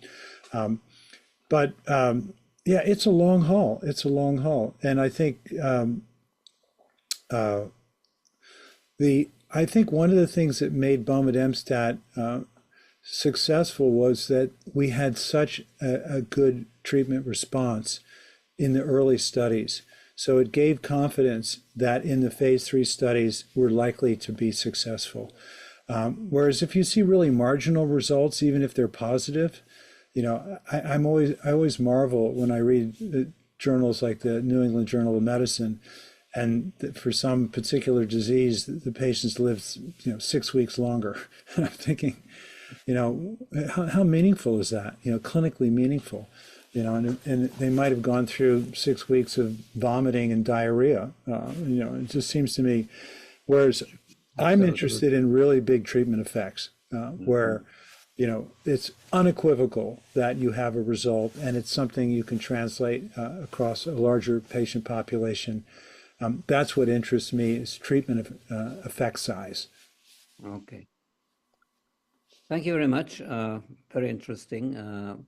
But yeah, it's a long haul. It's a long haul, and I think I think one of the things that made bomedemstat successful was that we had such a good treatment response in the early studies. So it gave confidence that in the phase 3 studies we're likely to be successful. Whereas if you see really marginal results, even if they're positive, you know, I always marvel when I read journals like the New England Journal of Medicine, and for some particular disease, the patients live, 6 weeks longer. And I'm thinking, how meaningful is that? Clinically meaningful. And they might have gone through 6 weeks of vomiting and diarrhea. It just seems to me, whereas I'm interested in really big treatment effects, where, it's unequivocal that you have a result and it's something you can translate across a larger patient population. That's what interests me, is treatment effect size. Okay. Thank you very much. Very interesting.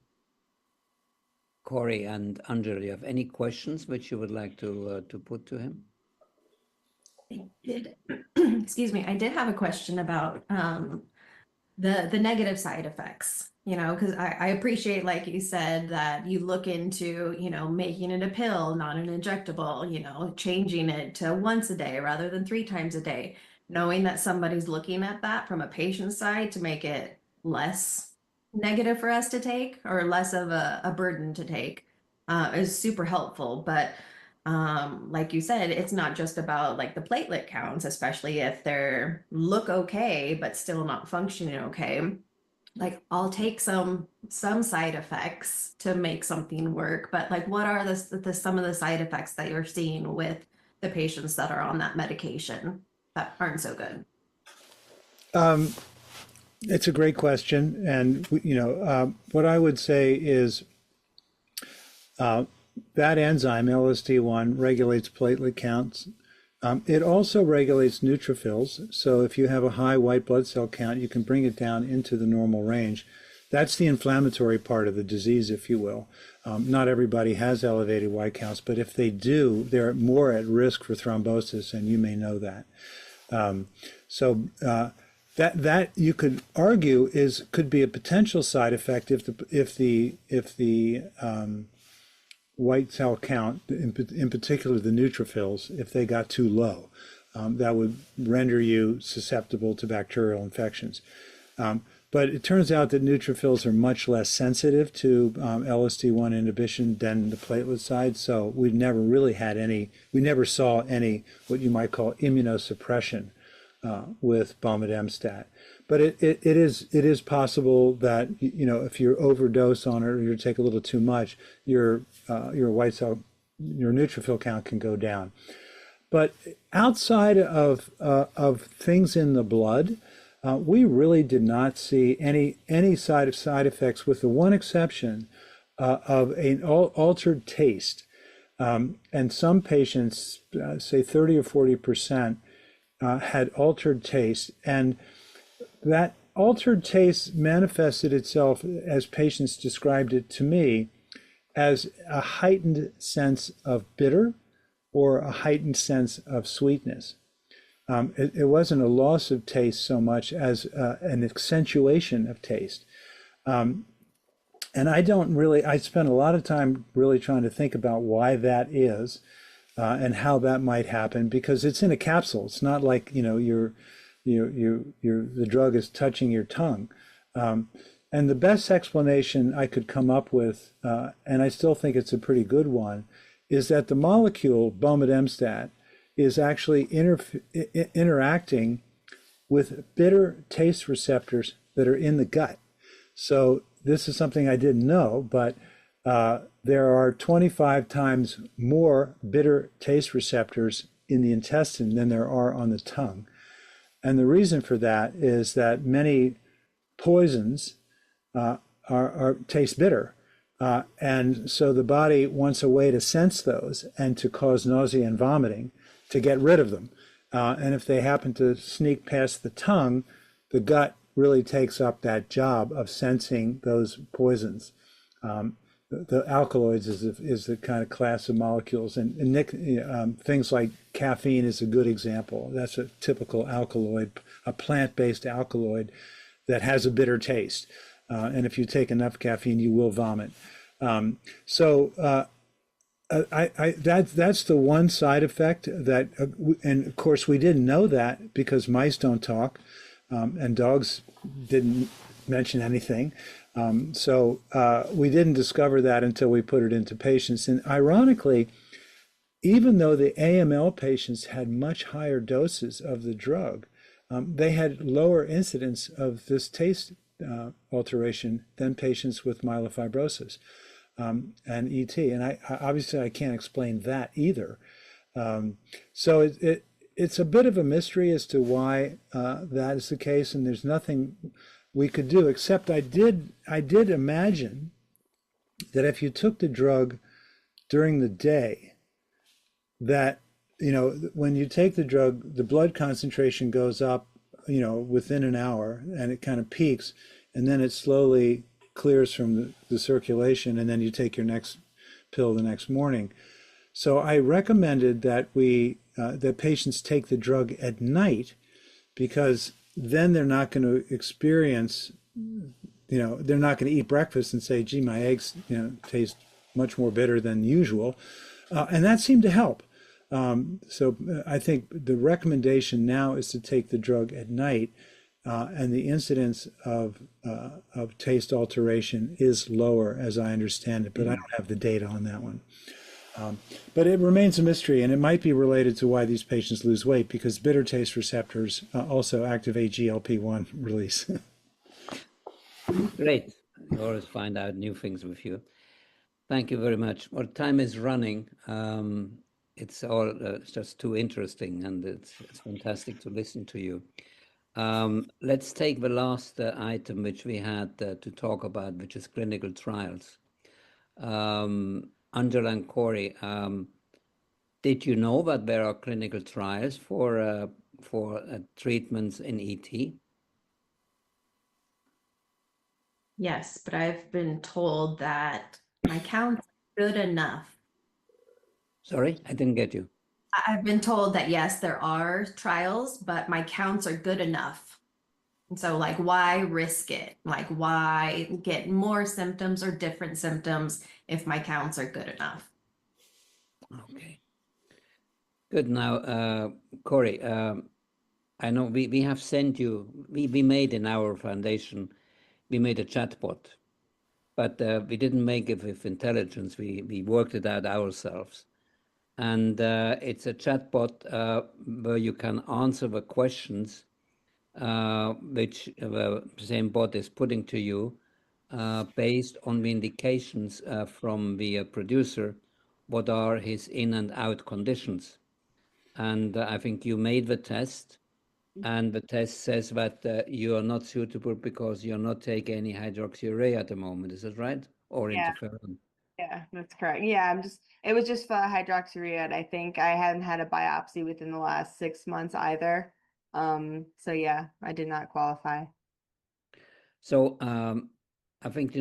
Corey and Angela, do you have any questions which you would like to put to him? I did. Excuse me. I did have a question about the negative side effects. Because I appreciate, like you said, that you look into, making it a pill, not an injectable, changing it to once a day rather than 3 times a day, knowing that somebody's looking at that from a patient side to make it less negative for us to take, or less of a burden to take, is super helpful. But like you said, it's not just about like the platelet counts, especially if they're look okay but still not functioning okay. Like, I'll take some side effects to make something work, but like, what are some of the side effects that you're seeing with the patients that are on that medication that aren't so good? It's a great question, and what I would say is that enzyme LSD1 regulates platelet counts. It also regulates neutrophils. So if you have a high white blood cell count, you can bring it down into the normal range. That's the inflammatory part of the disease, if you will. Not everybody has elevated white counts, but if they do, they're more at risk for thrombosis, and you may know that. That you could argue could be a potential side effect if the white cell count, in particular the neutrophils, if they got too low, that would render you susceptible to bacterial infections. But it turns out that neutrophils are much less sensitive to LSD1 inhibition than the platelet side. So we never saw any what you might call immunosuppression with bomedemstat. But it is possible that if you overdose on it or you take a little too much, your white cell, your neutrophil count can go down. But outside of things in the blood, we really did not see any side effects, with the one exception of an altered taste. And some patients, say 30 or 40%, had altered taste, and that altered taste manifested itself, as patients described it to me, as a heightened sense of bitter or a heightened sense of sweetness. It wasn't a loss of taste so much as an accentuation of taste. And I spent a lot of time really trying to think about why that is, and how that might happen, because it's in a capsule. It's not like, the drug is touching your tongue. And the best explanation I could come up with, and I still think it's a pretty good one, is that the molecule bomedemstat is actually interacting with bitter taste receptors that are in the gut. So this is something I didn't know, but there are 25 times more bitter taste receptors in the intestine than there are on the tongue. And the reason for that is that many poisons taste bitter. And so the body wants a way to sense those and to cause nausea and vomiting to get rid of them. And if they happen to sneak past the tongue, the gut really takes up that job of sensing those poisons. The alkaloids is the kind of class of molecules, and things like caffeine is a good example. That's a typical alkaloid, a plant-based alkaloid that has a bitter taste. And if you take enough caffeine, you will vomit. That's the one side effect that, and of course we didn't know that because mice don't talk, and dogs didn't mention anything. We didn't discover that until we put it into patients. And ironically, even though the AML patients had much higher doses of the drug, they had lower incidence of this taste alteration than patients with myelofibrosis and ET. And I obviously I can't explain that either. So it's a bit of a mystery as to why that is the case, and there's nothing we could do, except I did imagine that if you took the drug during the day, that, when you take the drug, the blood concentration goes up, within an hour, and it kind of peaks, and then it slowly clears from the circulation, and then you take your next pill the next morning. So I recommended that that patients take the drug at night, because then they're not going to experience, they're not going to eat breakfast and say, gee, my eggs, taste much more bitter than usual. And that seemed to help. So I think the recommendation now is to take the drug at night, and the incidence of taste alteration is lower, as I understand it, but I don't have the data on that one. But it remains a mystery, and it might be related to why these patients lose weight, because bitter taste receptors also activate GLP-1 release. Great. You always find out new things with you. Thank you very much. Well, time is running. It's all just too interesting, and it's fantastic to listen to you. Let's take the last item which we had to talk about, which is clinical trials. Angela and Corey, did you know that there are clinical trials for treatments in ET? Yes, but I've been told that my count's good enough. Sorry, I didn't get you. I've been told that yes, there are trials, but my counts are good enough. And so, why risk it? Why get more symptoms or different symptoms if my counts are good enough? Okay. Good. Now, Corey, I know we have sent you, we made in our foundation, we made a chatbot, but we didn't make it with intelligence. We worked it out ourselves. And it's a chatbot where you can answer the questions which the same bot is putting to you based on the indications from the producer, what are his in and out conditions. And I think you made the test, and the test says that you are not suitable because you're not taking any hydroxyurea at the moment. Is that right? Or interferon? Yeah, that's correct. Yeah, it was just for hydroxyurea, and I think I hadn't had a biopsy within the last 6 months either. So yeah, I did not qualify. So I think,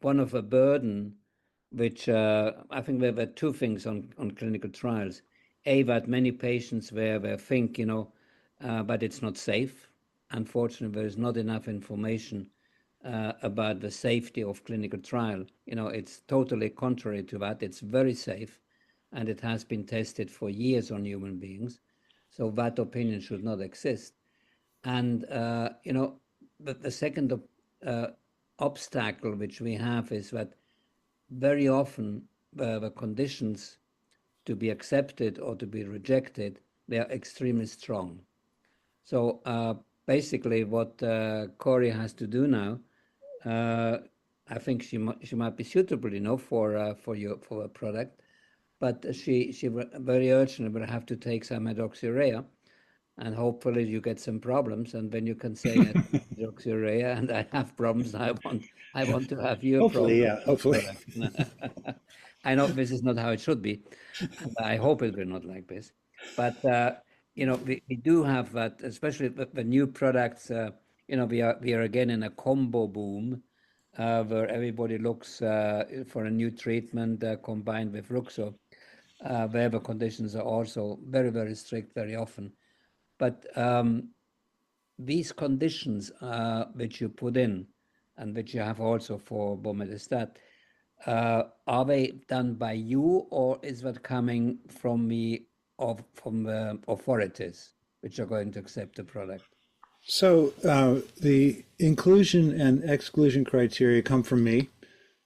one of the burden, which I think there were two things on clinical trials. A, that many patients were think, but it's not safe. Unfortunately, there is not enough information about the safety of clinical trial. It's totally contrary to that. It's very safe, and it has been tested for years on human beings. So that opinion should not exist. And, the second obstacle which we have is that very often the conditions to be accepted or to be rejected, they are extremely strong. So basically what Corey has to do now, I think she might be suitable, you know, for a product, but she very urgently will have to take some hydroxyurea, and hopefully you get some problems, and then you can say hydroxyurea, and I have problems. I want to have your Hopefully, problem. yeah, hopefully. I know this is not how it should be, and I hope it will not like this. But you know, we do have that, especially the new products. You know, we are again in a combo boom, where everybody looks for a new treatment combined with Ruxo, where the conditions are also very, very strict very often. But these conditions which you put in, and which you have also for bomedistat, are they done by you, or is that coming from from the authorities which are going to accept the product? So the inclusion and exclusion criteria come from me,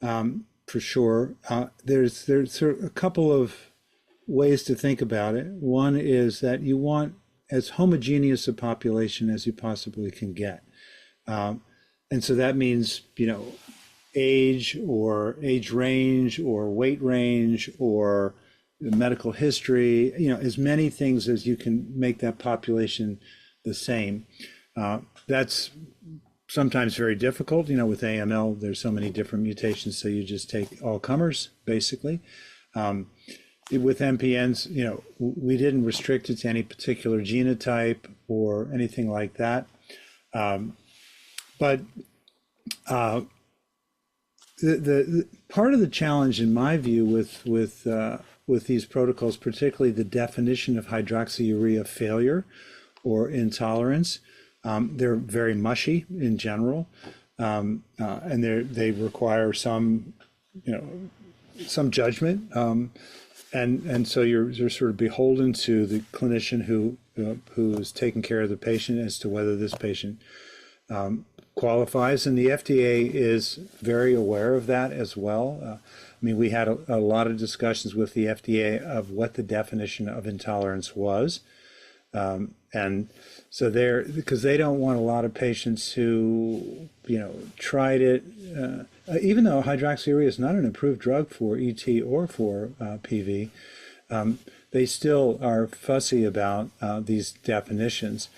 for sure. There's a couple of ways to think about it. One is that you want as homogeneous a population as you possibly can get. And so that means, you know, age or age range or weight range or medical history, you know, as many things as you can make that population the same. That's sometimes very difficult. You know, with AML, there's so many different mutations, so you just take all comers, basically. With MPNs, you know, we didn't restrict it to any particular genotype or anything like that. But the part of the challenge, in my view, with these protocols, particularly the definition of hydroxyurea failure or intolerance, they're very mushy in general, and they require some, you know, some judgment, and so you're sort of beholden to the clinician who is taking care of the patient as to whether this patient qualifies, and the FDA is very aware of that as well. I mean, we had a lot of discussions with the FDA of what the definition of intolerance was. And so because they don't want a lot of patients who, you know, tried it, even though hydroxyurea is not an approved drug for ET or for PV, they still are fussy about these definitions.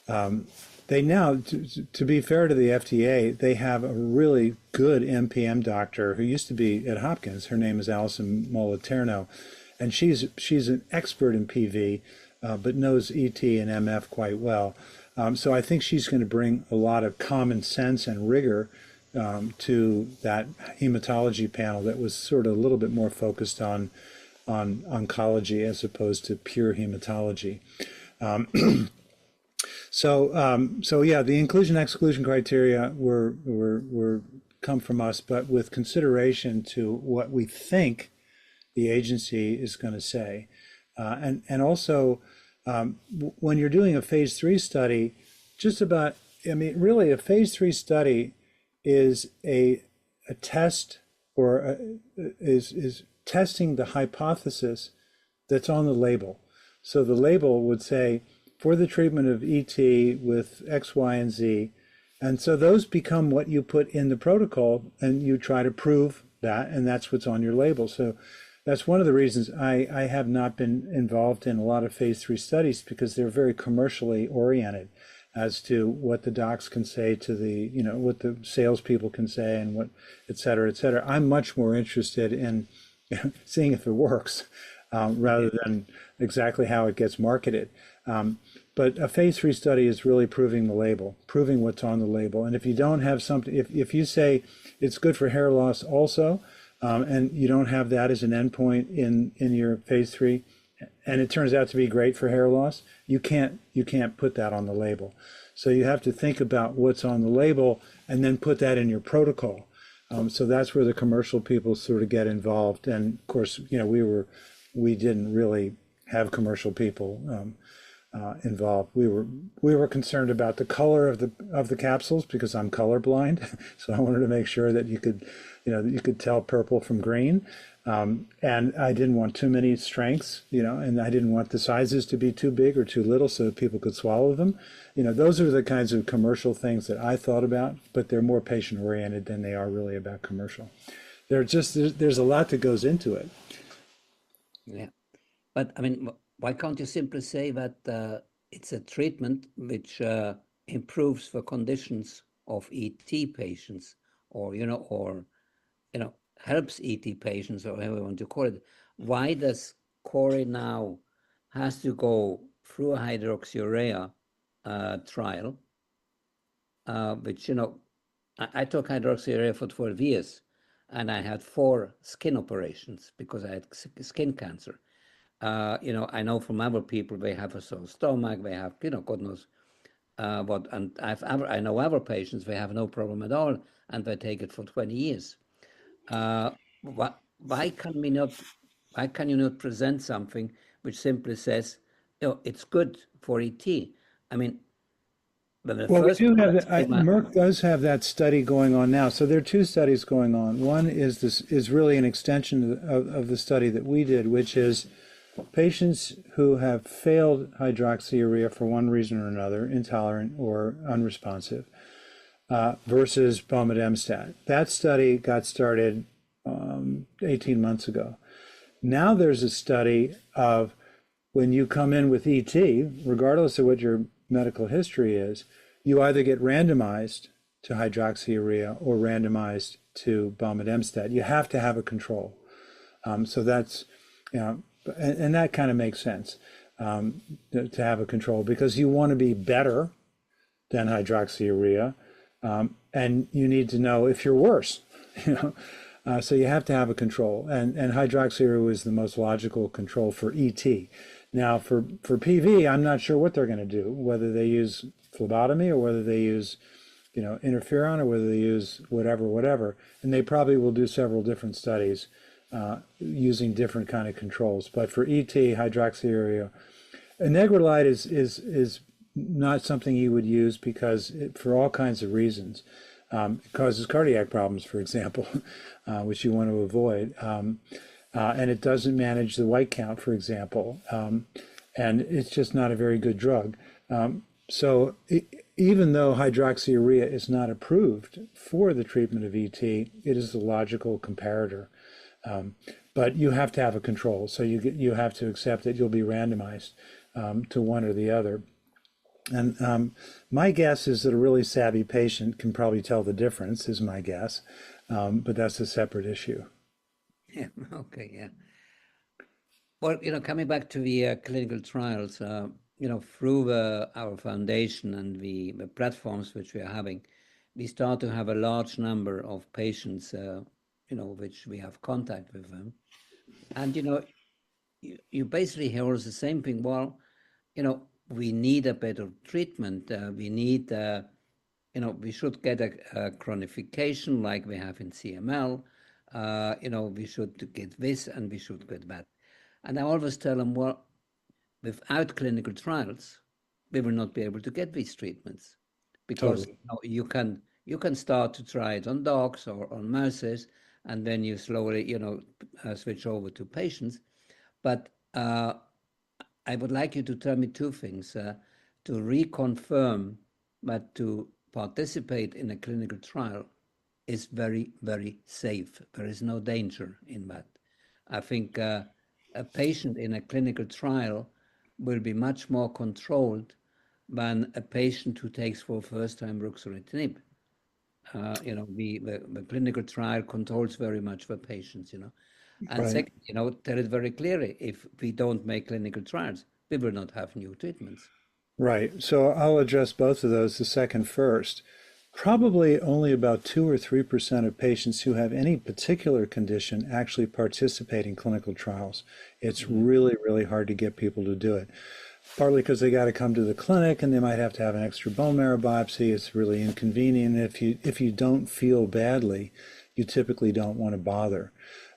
They now, to be fair to the FDA, they have a really good MPM doctor who used to be at Hopkins. Her name is Allison Moliterno, and she's an expert in PV, but knows ET and MF quite well. So I think she's going to bring a lot of common sense and rigor to that hematology panel that was sort of a little bit more focused on oncology as opposed to pure hematology. So yeah, the inclusion exclusion criteria were come from us, but with consideration to what we think the agency is going to say, and also when you're doing a phase 3 study, I mean, really a phase 3 study is a test, or is testing the hypothesis that's on the label. So the label would say, for the treatment of ET with X, Y, and Z. And so those become what you put in the protocol, and you try to prove that, and that's what's on your label. So that's one of the reasons I have not been involved in a lot of phase 3 studies, because they're very commercially oriented as to what the docs can say to the, you know, what the salespeople can say, and what, et cetera, et cetera. I'm much more interested in seeing if it works rather than exactly how it gets marketed. But a phase 3 study is really proving the label, proving what's on the label. And if you don't have something, if you say it's good for hair loss also, and you don't have that as an endpoint in your phase 3, and it turns out to be great for hair loss, you can't put that on the label. So you have to think about what's on the label and then put that in your protocol. So that's where the commercial people sort of get involved. And of course, you know, we didn't really have commercial people. involved. We were concerned about the color of the capsules because I'm colorblind, so I wanted to make sure that you could tell purple from green, and I didn't want too many strengths, and I didn't want the sizes to be too big or too little so that people could swallow them. Those are the kinds of commercial things that I thought about, but they're more patient oriented than they are really about commercial. There's a lot that goes into it. Yeah, but I mean, why can't you simply say that it's a treatment which improves the conditions of ET patients, or helps ET patients, or however you want to call it? Why does Corey now has to go through a hydroxyurea trial, which I took hydroxyurea for 12 years, and I had 4 skin operations because I had skin cancer. I know from other people they have a sore stomach, they have, God knows what. And I know other patients, they have no problem at all, and they take it for 20 years. Why can you not present something which simply says, it's good for ET? I mean, well, we do have Merck does have that study going on now. So there are 2 studies going on. One is really an extension of the study that we did, which is patients who have failed hydroxyurea for one reason or another, intolerant or unresponsive, versus bomedemstat. That study got started 18 months ago. Now there's a study of when you come in with ET, regardless of what your medical history is, you either get randomized to hydroxyurea or randomized to bomedemstat. You have to have a control. So that's, and that kind of makes sense, to have a control, because you want to be better than hydroxyurea, and you need to know if you're worse. So you have to have a control, and hydroxyurea is the most logical control for ET. Now for PV, I'm not sure what they're going to do, whether they use phlebotomy or whether they use interferon, or whether they use whatever, and they probably will do several different studies using different kind of controls. But for ET, hydroxyurea, anagrelide is not something you would use because for all kinds of reasons. It causes cardiac problems, for example, which you want to avoid. And it doesn't manage the white count, for example. And it's just not a very good drug. So even though hydroxyurea is not approved for the treatment of ET, it is the logical comparator. But you have to have a control. So you have to accept that you'll be randomized to one or the other. And my guess is that a really savvy patient can probably tell the difference, is my guess. But that's a separate issue. Yeah, okay, yeah. Well, coming back to the clinical trials, through our foundation and the platforms which we are having, we start to have a large number of patients, which we have contact with them. And, you basically hear all the same thing. Well, we need a better treatment. We need, we should get a chronification like we have in CML. We should get this and we should get that. And I always tell them, well, without clinical trials, we will not be able to get these treatments, because you can start to try it on dogs or on mouses, and then you slowly, switch over to patients. But I would like you to tell me 2 things, to reconfirm that to participate in a clinical trial is very, very safe. There is no danger in that. I think a patient in a clinical trial will be much more controlled than a patient who takes for the first time ruxolitinib. The clinical trial controls very much the patients, And right. Second, tell it very clearly, if we don't make clinical trials, we will not have new treatments. Right. So I'll address both of those, the second first. Probably only about 2 or 3% of patients who have any particular condition actually participate in clinical trials. It's really, really hard to get people to do it. Partly because they got to come to the clinic and they might have to have an extra bone marrow biopsy. It's really inconvenient. If you don't feel badly, you typically don't want to bother.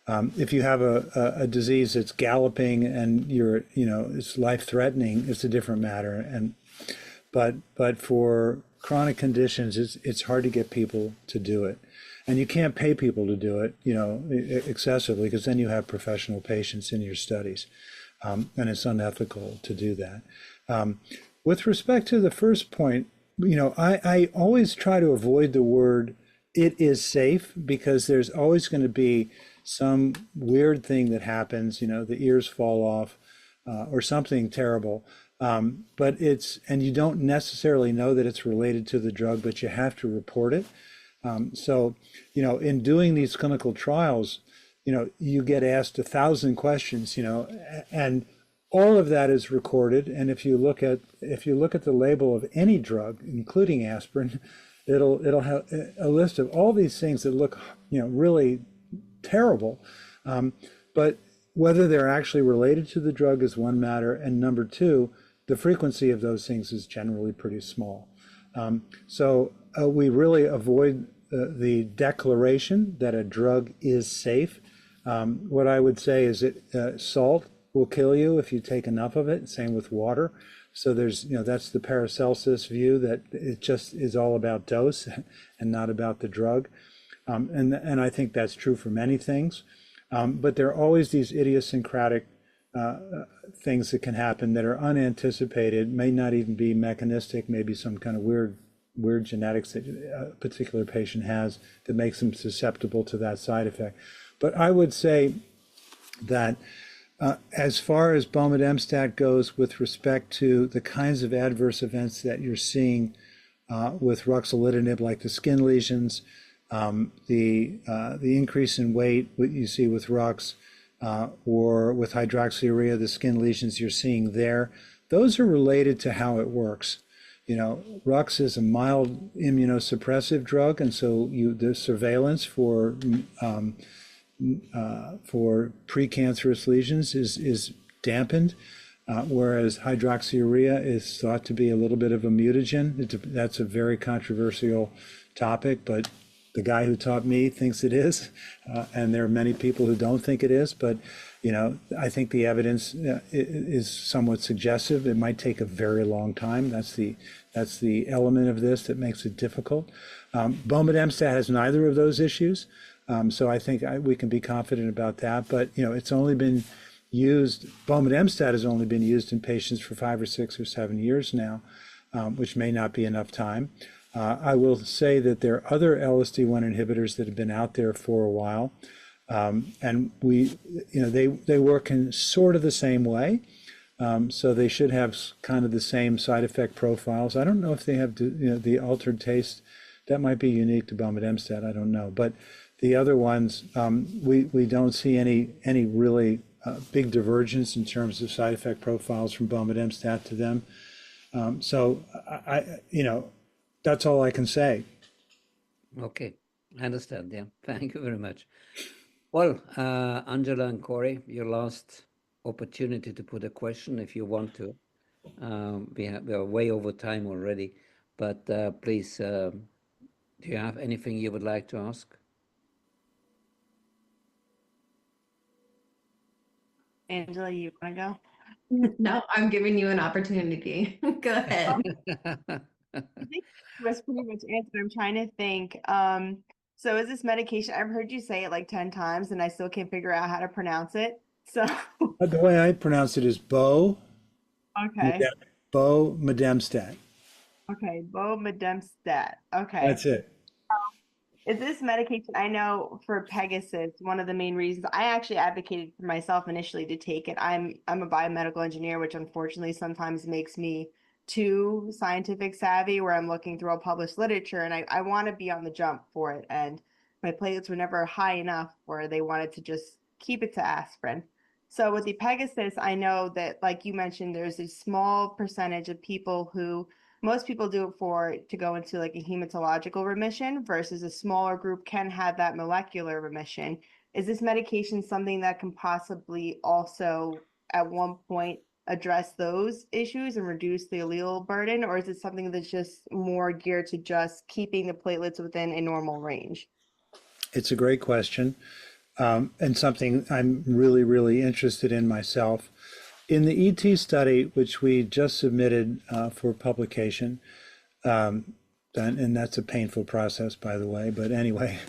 If you have a disease that's galloping and it's life-threatening, it's a different matter. But for chronic conditions, it's hard to get people to do it. And you can't pay people to do it, excessively, because then you have professional patients in your studies. And it's unethical to do that. With respect to the first point, I always try to avoid the word "it is safe" because there's always going to be some weird thing that happens, the ears fall off or something terrible. And you don't necessarily know that it's related to the drug, but you have to report it. So, in doing these clinical trials, you get asked 1,000 questions, and all of that is recorded. And if you look at the label of any drug, including aspirin, it'll have a list of all these things that look, really terrible. But whether they're actually related to the drug is one matter, and number two, the frequency of those things is generally pretty small. So we really avoid the declaration that a drug is safe. What I would say is that salt will kill you if you take enough of it. Same with water. So there's, that's the Paracelsus view that it just is all about dose and not about the drug. And I think that's true for many things. But there are always these idiosyncratic things that can happen that are unanticipated, may not even be mechanistic, maybe some kind of weird genetics that a particular patient has that makes them susceptible to that side effect. But I would say that as far as bomedemstat goes with respect to the kinds of adverse events that you're seeing with ruxolitinib, like the skin lesions, the increase in weight, what you see with Rux, or with hydroxyurea, the skin lesions you're seeing there, those are related to how it works. Rux is a mild immunosuppressive drug, and so the surveillance for precancerous lesions is dampened, whereas hydroxyurea is thought to be a little bit of a mutagen. That's a very controversial topic, but the guy who taught me thinks it is, and there are many people who don't think it is. But I think the evidence is somewhat suggestive. It might take a very long time. That's the element of this that makes it difficult. Bomedemstat has neither of those issues, so I think we can be confident about that. But it's only been used. Bomedemstat has only been used in patients for 5 or 6 or 7 years now, which may not be enough time. I will say that there are other LSD1 inhibitors that have been out there for a while, and they work in sort of the same way, so they should have kind of the same side effect profiles. I don't know if they have the altered taste. That might be unique to bomedemstat. I don't know, but the other ones, we don't see any really big divergence in terms of side effect profiles from bomedemstat to them. So that's all I can say. Okay, I understand. Yeah, thank you very much. Well, Angela and Corey, your last opportunity to put a question if you want to. We are way over time already, but please, do you have anything you would like to ask? Angela, you want to go? No, I'm giving you an opportunity. Go ahead. I think it was pretty much answered. I'm trying to think. So is this medication? I've heard you say it like 10 times and I still can't figure out how to pronounce it. So The way I pronounce it is okay. bomedemstat. Okay, bomedemstat. Okay. That's it. Is this medication? I know for Pegasus, one of the main reasons I actually advocated for myself initially to take it. I'm a biomedical engineer, which unfortunately sometimes makes me too scientific savvy, where I'm looking through all published literature and I want to be on the jump for it. And my platelets were never high enough where they wanted to just keep it to aspirin. So with the Pegasus, I know that, like you mentioned, there's a small percentage of people who most people do it to go into like a hematological remission versus a smaller group can have that molecular remission. Is this medication something that can possibly also at one point address those issues and reduce the allele burden, or is it something that's just more geared to just keeping the platelets within a normal range? It's a great question. and something I'm really, really interested in myself. In the ET study, which we just submitted for publication, and that's a painful process, by the way, but anyway,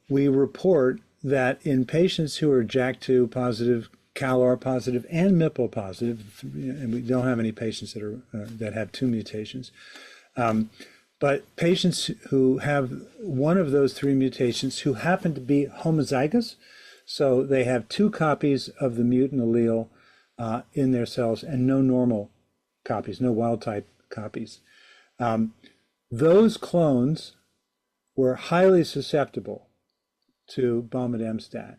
we report that in patients who are JAK2 positive, CALR positive, and MIPL positive, and we don't have any patients that are that have two mutations, but patients who have one of those three mutations who happen to be homozygous, so they have two copies of the mutant allele in their cells and no normal copies, no wild type copies. Those clones were highly susceptible to bomedemstat.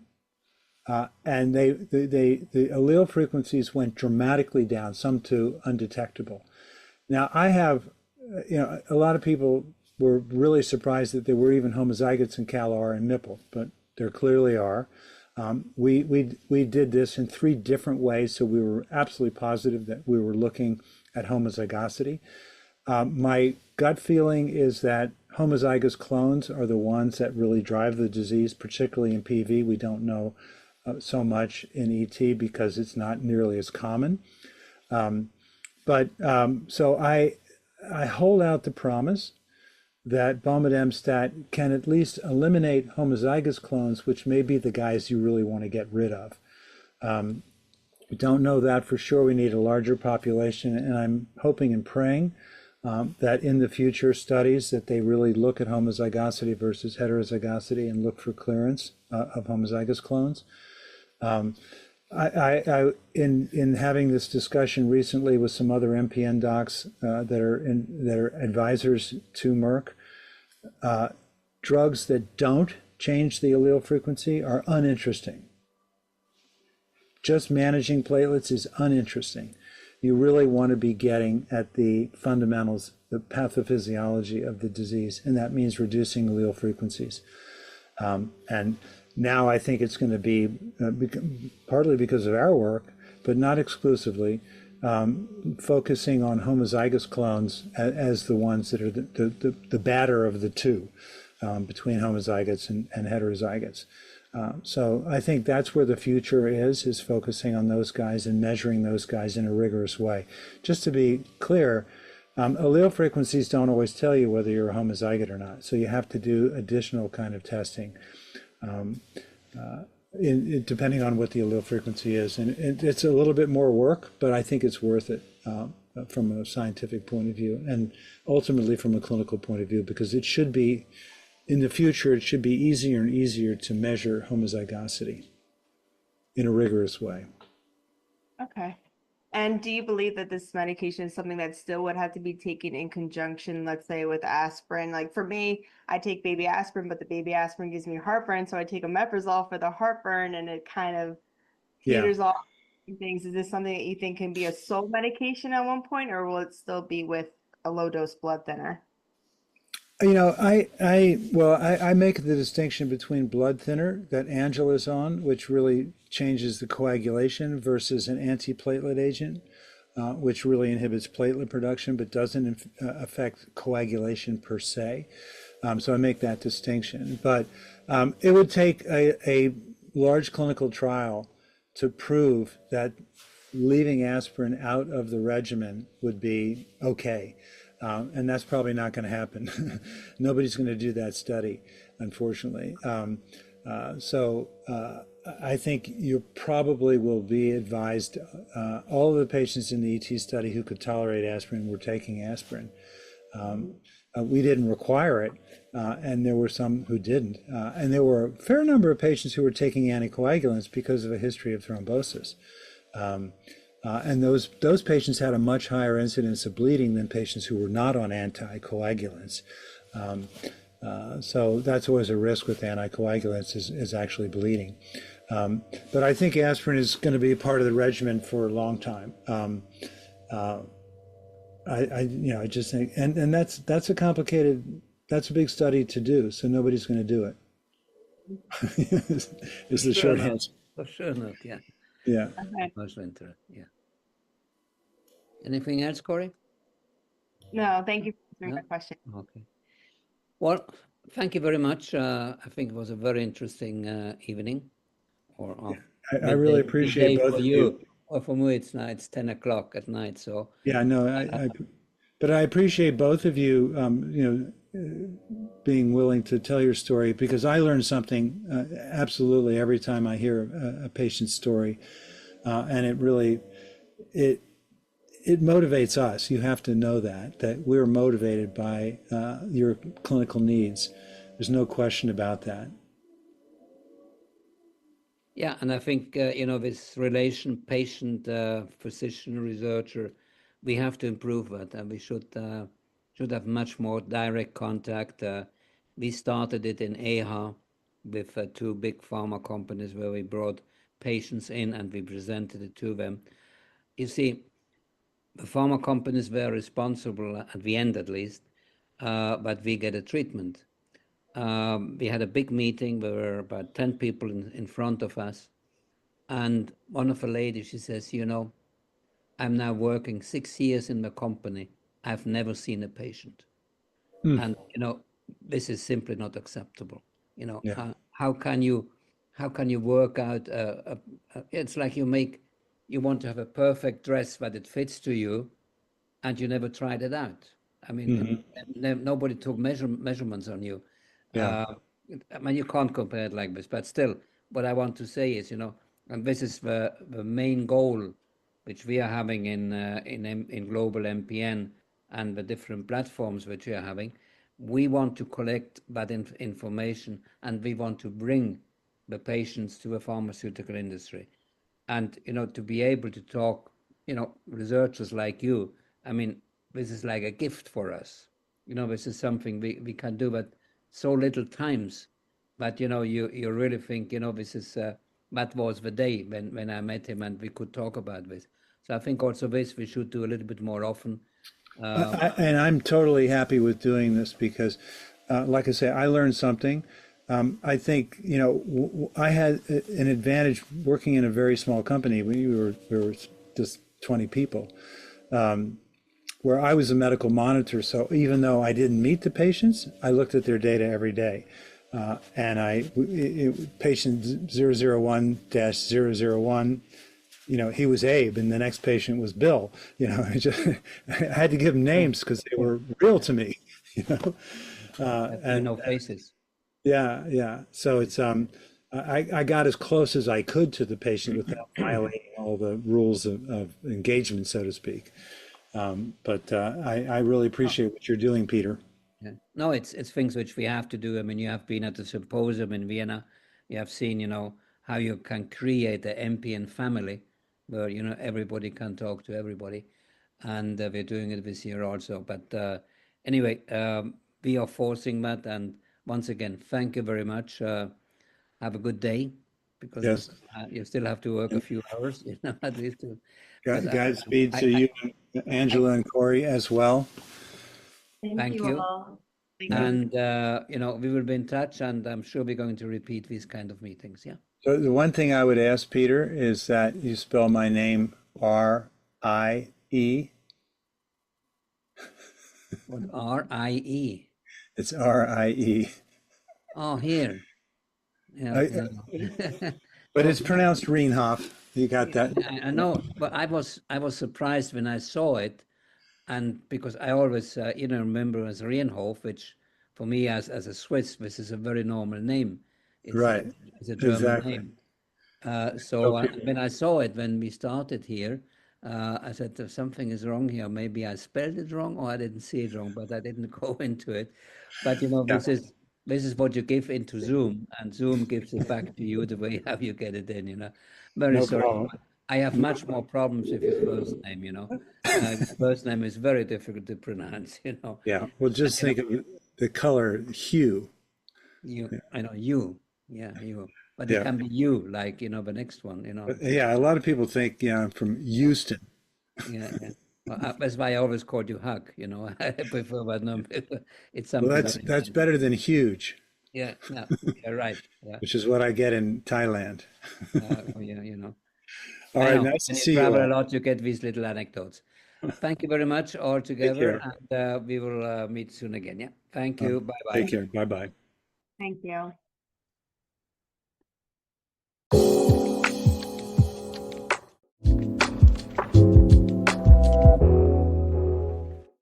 And the allele frequencies went dramatically down, some to undetectable. Now, I have, a lot of people were really surprised that there were even homozygotes in CALR and MIPL, but there clearly are. We did this in 3 different ways, so we were absolutely positive that we were looking at homozygosity. My gut feeling is that homozygous clones are the ones that really drive the disease, particularly in PV. We don't know so much in ET because it's not nearly as common. So I hold out the promise that bomedemstat can at least eliminate homozygous clones, which may be the guys you really want to get rid of. We don't know that for sure. We need a larger population, and I'm hoping and praying that in the future studies that they really look at homozygosity versus heterozygosity and look for clearance of homozygous clones. In having this discussion recently with some other MPN docs that are advisors to Merck, drugs that don't change the allele frequency are uninteresting. Just managing platelets is uninteresting. You really want to be getting at the fundamentals, the pathophysiology of the disease, and that means reducing allele frequencies. And now I think it's going to be partly because of our work, but not exclusively, focusing on homozygous clones as the ones that are the badder of the two between homozygotes and heterozygotes. So I think that's where the future is focusing on those guys and measuring those guys in a rigorous way. Just to be clear, allele frequencies don't always tell you whether you're a homozygote or not. So you have to do additional kind of testing depending on what the allele frequency is. And it's a little bit more work, but I think it's worth it from a scientific point of view and ultimately from a clinical point of view, because it should be, in the future, it should be easier and easier to measure homozygosity in a rigorous way. Okay. And do you believe that this medication is something that still would have to be taken in conjunction, let's say with aspirin? Like for me, I take baby aspirin, but the baby aspirin gives me heartburn. So I take omeprazole for the heartburn and it kind of peters off things. Is this something that you think can be a sole medication at one point, or will it still be with a low dose blood thinner? I make the distinction between blood thinner that Angela's on, which really changes the coagulation, versus an antiplatelet agent, which really inhibits platelet production but doesn't affect coagulation per se. So I make that distinction. But it would take a large clinical trial to prove that leaving aspirin out of the regimen would be okay. And that's probably not going to happen. Nobody's going to do that study, unfortunately. I think you probably will be advised, all of the patients in the ET study who could tolerate aspirin were taking aspirin. We didn't require it, and there were some who didn't. And there were a fair number of patients who were taking anticoagulants because of a history of thrombosis. And those patients had a much higher incidence of bleeding than patients who were not on anticoagulants. So that's always a risk with anticoagulants is actually bleeding. But I think aspirin is going to be a part of the regimen for a long time. I just think, and that's a complicated, that's a big study to do. So nobody's going to do it. Is the short answer. For sure not, yeah. Yeah. Okay. Also interesting, yeah. Anything else, Corey? No, thank you for answering No? my question. Okay. Well, thank you very much. I think it was a very interesting evening, or I really appreciate midday both for of you. you. Or for me, it's now it's 10 o'clock at night. So Yeah, no, but I appreciate both of you, being willing to tell your story because I learn something absolutely every time I hear a patient's story, and it really it it motivates us. You have to know that we're motivated by your clinical needs. There's no question about that. yeah, and I think this relation patient physician researcher, we have to improve that, and we should have much more direct contact. We started it in AHA with two big pharma companies where we brought patients in and we presented it to them. You see, the pharma companies were responsible at the end, at least, but we get a treatment. We had a big meeting. There were about 10 people in front of us. And one of the ladies, she says, I'm now working 6 years in the company. I've never seen a patient. Hmm. And, this is simply not acceptable. Yeah. How can you work out, it's like you want to have a perfect dress that it fits to you and you never tried it out. I mean, nobody took measurements on you. Yeah. Uh, I mean, you can't compare it like this, but still, what I want to say is, and this is the main goal which we are having in global MPN and the different platforms which we are having. We want to collect that information and we want to bring the patients to the pharmaceutical industry. And, to be able to talk, researchers like you, I mean, this is like a gift for us. This is something we can do, but so little times. But, you really think, this is, that was the day when I met him and we could talk about this. So I think also this we should do a little bit more often. And I'm totally happy with doing this because, like I say, I learned something. I think, I had an advantage working in a very small company. We were just 20 people, where I was a medical monitor. So even though I didn't meet the patients, I looked at their data every day. And patient 001-001, he was Abe and the next patient was Bill. I had to give them names because they were real to me, and Faces. yeah. So it's I got as close as I could to the patient without violating all the rules of engagement, so to speak. But I really appreciate what you're doing, Peter. Yeah. No, it's things which we have to do. I mean, you have been at the symposium in Vienna. You have seen, how you can create the MPN family where, everybody can talk to everybody. And we're doing it this year also. But anyway, we are forcing that. And once again, thank you very much. Have a good day because Yes. you still have to work a few hours, at least. But Godspeed to you, Angela and Corey as well. Thank you. all. And, we will be in touch and I'm sure we're going to repeat these kind of meetings. Yeah. So the one thing I would ask, Peter, is that you spell my name R-I-E. What, R-I-E? It's R-I-E. Oh, here. Yeah. But it's pronounced Rainhoff. You got that? I know, but I was surprised when I saw it, and because I always remember as Rainhoff, which for me as a Swiss, this is a very normal name. Right. It's a German Exactly. name. So when I saw it when we started here, I said something is wrong here. Maybe I spelled it wrong or I didn't see it wrong, but I didn't go into it. But Yeah. this is what you give into Zoom, and Zoom gives it back to you the way how you get it in. Very No sorry. problem. I have much more problems with your first name. First name is very difficult to pronounce. Yeah. Well, just think of the color hue. I know you. Yeah, you. But it Yeah. can be you, like the next one. Yeah. A lot of people think, I'm from Houston. Yeah. Well, that's why I always called you Hug. I prefer that number. It's something. Well, that's better than huge, Yeah. No. You're right. Yeah. which is what I get in Thailand. Yeah. All I right. know. Nice to When you see you travel a all. lot, you get these little anecdotes. Thank you very much all Take together, care. and we will meet soon again. Yeah. Thank you. Bye bye. Take care. Bye bye. Thank you.